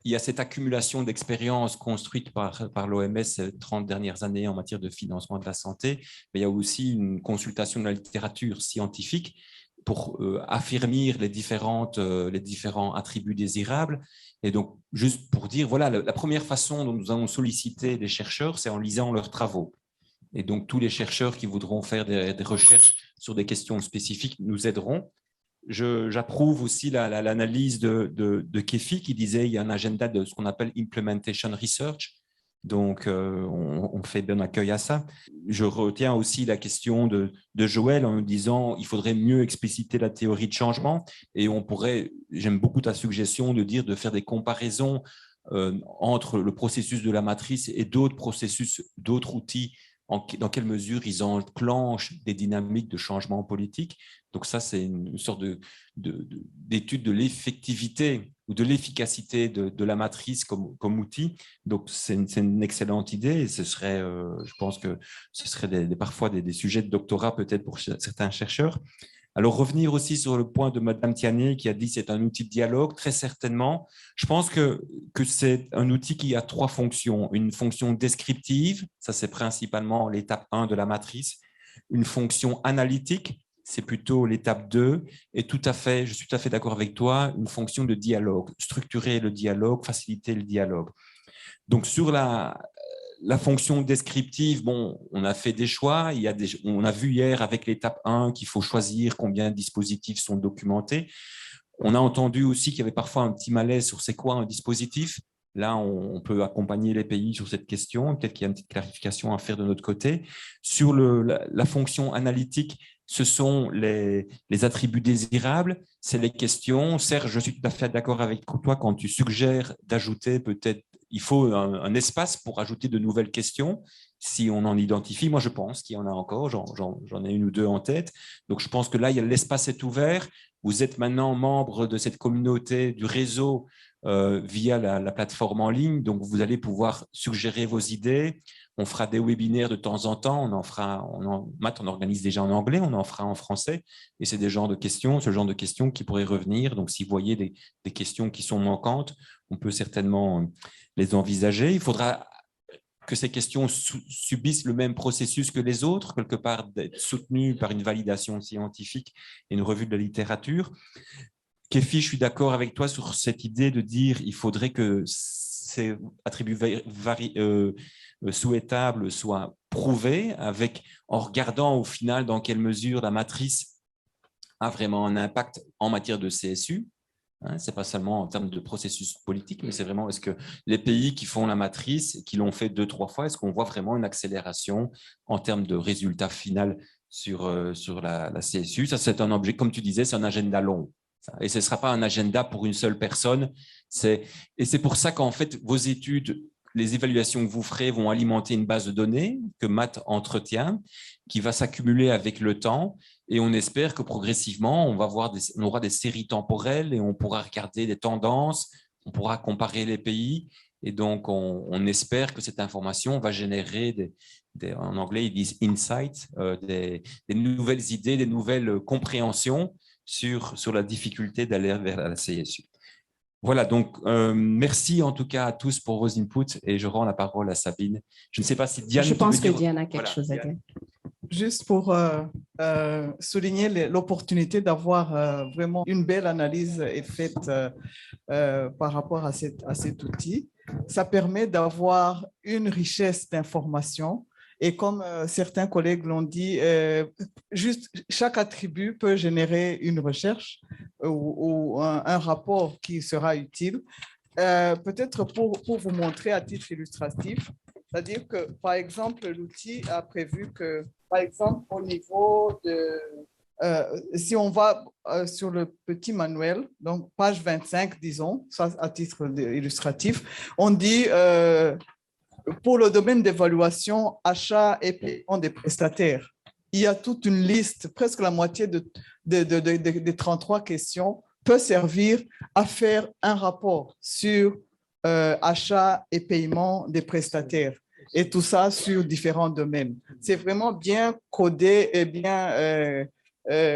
il y a cette accumulation d'expériences construites par l'OMS ces 30 dernières années en matière de financement de la santé, mais il y a aussi une consultation de la littérature scientifique pour affirmer les différents attributs désirables. Et donc, juste pour dire, voilà, la première façon dont nous allons solliciter les chercheurs, c'est en lisant leurs travaux. Et donc, tous les chercheurs qui voudront faire des recherches sur des questions spécifiques nous aideront. J'approuve aussi l'analyse de Kefi qui disait qu'il y a un agenda de ce qu'on appelle Implementation Research. Donc, on fait bon accueil à ça. Je retiens aussi la question de Joël en nous disant qu'il faudrait mieux expliciter la théorie de changement. Et on pourrait, j'aime beaucoup ta suggestion de faire des comparaisons entre le processus de la matrice et d'autres processus, d'autres outils, dans quelle mesure ils enclenchent des dynamiques de changement politique. Donc ça, c'est une sorte d'étude de l'effectivité ou de l'efficacité de la matrice comme outil. Donc c'est une excellente idée et ce serait, je pense que ce serait parfois des sujets de doctorat peut-être pour certains chercheurs. Alors, revenir aussi sur le point de Madame Tiané qui a dit que c'est un outil de dialogue, très certainement. Je pense que c'est un outil qui a trois fonctions. Une fonction descriptive, ça c'est principalement l'étape 1 de la matrice. Une fonction analytique, c'est plutôt l'étape 2. Et je suis tout à fait d'accord avec toi, une fonction de dialogue, structurer le dialogue, faciliter le dialogue. Donc, sur la fonction descriptive, bon, on a fait des choix. On a vu hier avec l'étape 1 qu'il faut choisir combien de dispositifs sont documentés. On a entendu aussi qu'il y avait parfois un petit malaise sur c'est quoi un dispositif. Là, on peut accompagner les pays sur cette question. Peut-être qu'il y a une petite clarification à faire de notre côté. Sur la fonction analytique, ce sont les attributs désirables, c'est les questions. Serge, je suis tout à fait d'accord avec toi quand tu suggères d'ajouter peut-être, il faut un espace pour ajouter de nouvelles questions, si on en identifie. Moi, je pense qu'il y en a encore, j'en ai une ou deux en tête. Donc, je pense que là, l'espace est ouvert. Vous êtes maintenant membre de cette communauté, du réseau, via la plateforme en ligne. Donc, vous allez pouvoir suggérer vos idées. On fera des webinaires de temps en temps. On organise déjà en anglais, on en fera en français. Et c'est ce genre de questions qui pourraient revenir. Donc, si vous voyez des questions qui sont manquantes, on peut certainement les envisager. Il faudra que ces questions subissent le même processus que les autres, quelque part d'être soutenues par une validation scientifique et une revue de la littérature. Kefi, je suis d'accord avec toi sur cette idée de dire qu'il faudrait que ces attributs souhaitables soient prouvés, en regardant au final dans quelle mesure la matrice a vraiment un impact en matière de CSU. Ce n'est pas seulement en termes de processus politique, mais c'est vraiment, est-ce que les pays qui font la matrice, qui l'ont fait 2-3 fois, est-ce qu'on voit vraiment une accélération en termes de résultat final sur la CSU? Ça, c'est un objet, comme tu disais, c'est un agenda long. Et ce ne sera pas un agenda pour une seule personne. Et c'est pour ça qu'en fait, vos études, les évaluations que vous ferez vont alimenter une base de données que Matt entretient, qui va s'accumuler avec le temps. Et on espère que progressivement, on aura des séries temporelles et on pourra regarder des tendances, on pourra comparer les pays. Et donc, on espère que cette information va générer, en anglais, ils disent insights, des nouvelles idées, des nouvelles compréhensions sur la difficulté d'aller vers la CSU. Voilà, donc merci en tout cas à tous pour vos inputs et je rends la parole à Sabine. Je ne sais pas si Diane... Je pense que Diane a quelque chose à dire. Juste pour souligner l'opportunité d'avoir vraiment une belle analyse faite par rapport à cet outil. Ça permet d'avoir une richesse d'informations. Et comme certains collègues l'ont dit, juste chaque attribut peut générer une recherche ou un rapport qui sera utile. Peut-être pour vous montrer à titre illustratif, c'est-à-dire que, par exemple, l'outil a prévu que, par exemple, au niveau de... si on va sur le petit manuel, donc page 25, disons, ça à titre illustratif, on dit... pour le domaine d'évaluation, achat et paiement des prestataires, il y a toute une liste, presque la moitié des 33 questions peut servir à faire un rapport sur achat et paiement des prestataires. Et tout ça sur différents domaines. C'est vraiment bien codé et bien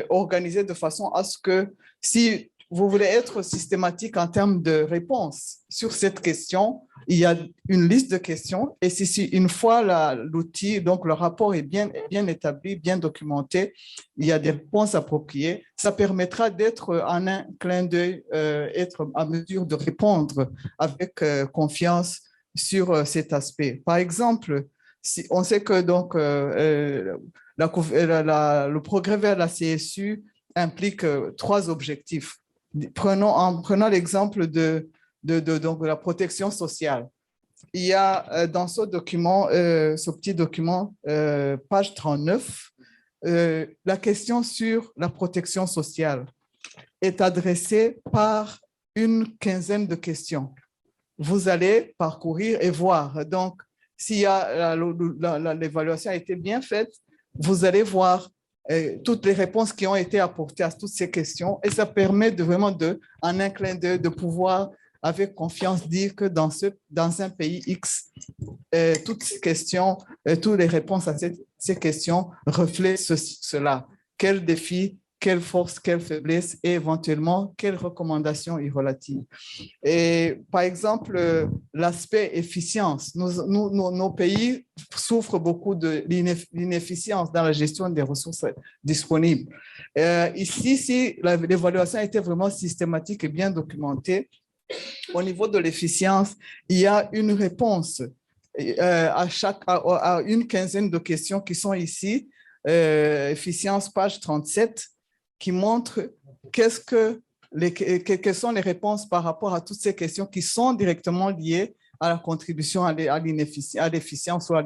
organisé de façon à ce que si vous voulez être systématique en termes de réponse sur cette question, il y a une liste de questions et si une fois l'outil, donc le rapport est bien établi, bien documenté, il y a des réponses appropriées, ça permettra d'être en un clin d'œil, être à mesure de répondre avec confiance sur cet aspect. Par exemple, si on sait que donc, le progrès vers la CSU implique 3 objectifs. Prenons l'exemple de la protection sociale. Il y a dans ce document, ce petit document, page 39, la question sur la protection sociale est adressée par une quinzaine de questions. Vous allez parcourir et voir. Donc, si l'évaluation a été bien faite, vous allez voir toutes les réponses qui ont été apportées à toutes ces questions et ça permet vraiment en un clin d'œil de pouvoir avec confiance dire que dans un pays X, toutes ces questions, toutes les réponses à ces questions reflètent cela. Quel défi, quelle force, quelle faiblesse et éventuellement quelles recommandations y relatives. Et par exemple, l'aspect efficience. Nos pays souffrent beaucoup de l'inefficience dans la gestion des ressources disponibles. Ici, si l'évaluation a été vraiment systématique et bien documentée, au niveau de l'efficience, il y a une réponse à une quinzaine de questions qui sont ici, efficience page 37, qui montre quelles sont les réponses par rapport à toutes ces questions qui sont directement liées à la contribution à l'efficience ou à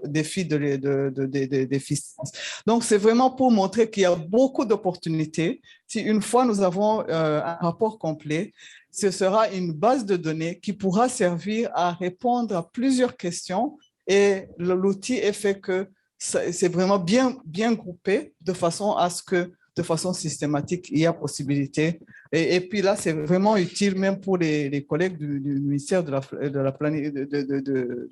défi d'efficience. Donc, c'est vraiment pour montrer qu'il y a beaucoup d'opportunités. Si une fois nous avons un rapport complet, ce sera une base de données qui pourra servir à répondre à plusieurs questions et l'outil est fait que c'est vraiment bien groupé de façon à ce que de façon systématique, il y a possibilité. Et puis là, c'est vraiment utile même pour les collègues du ministère de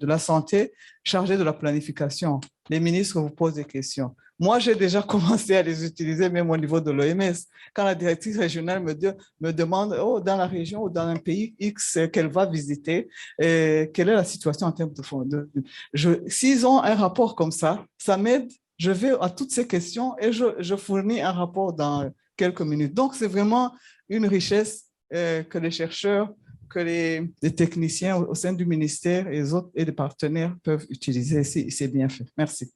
la Santé chargés de la planification. Les ministres vous posent des questions. Moi, j'ai déjà commencé à les utiliser même au niveau de l'OMS. Quand la directrice régionale me demande dans la région ou dans un pays X qu'elle va visiter, quelle est la situation en termes de fonds. S'ils ont un rapport comme ça m'aide. Je vais à toutes ces questions et je fournis un rapport dans quelques minutes. Donc, c'est vraiment une richesse que les chercheurs que les techniciens au sein du ministère et les autres et les partenaires peuvent utiliser. C'est bien fait. Merci.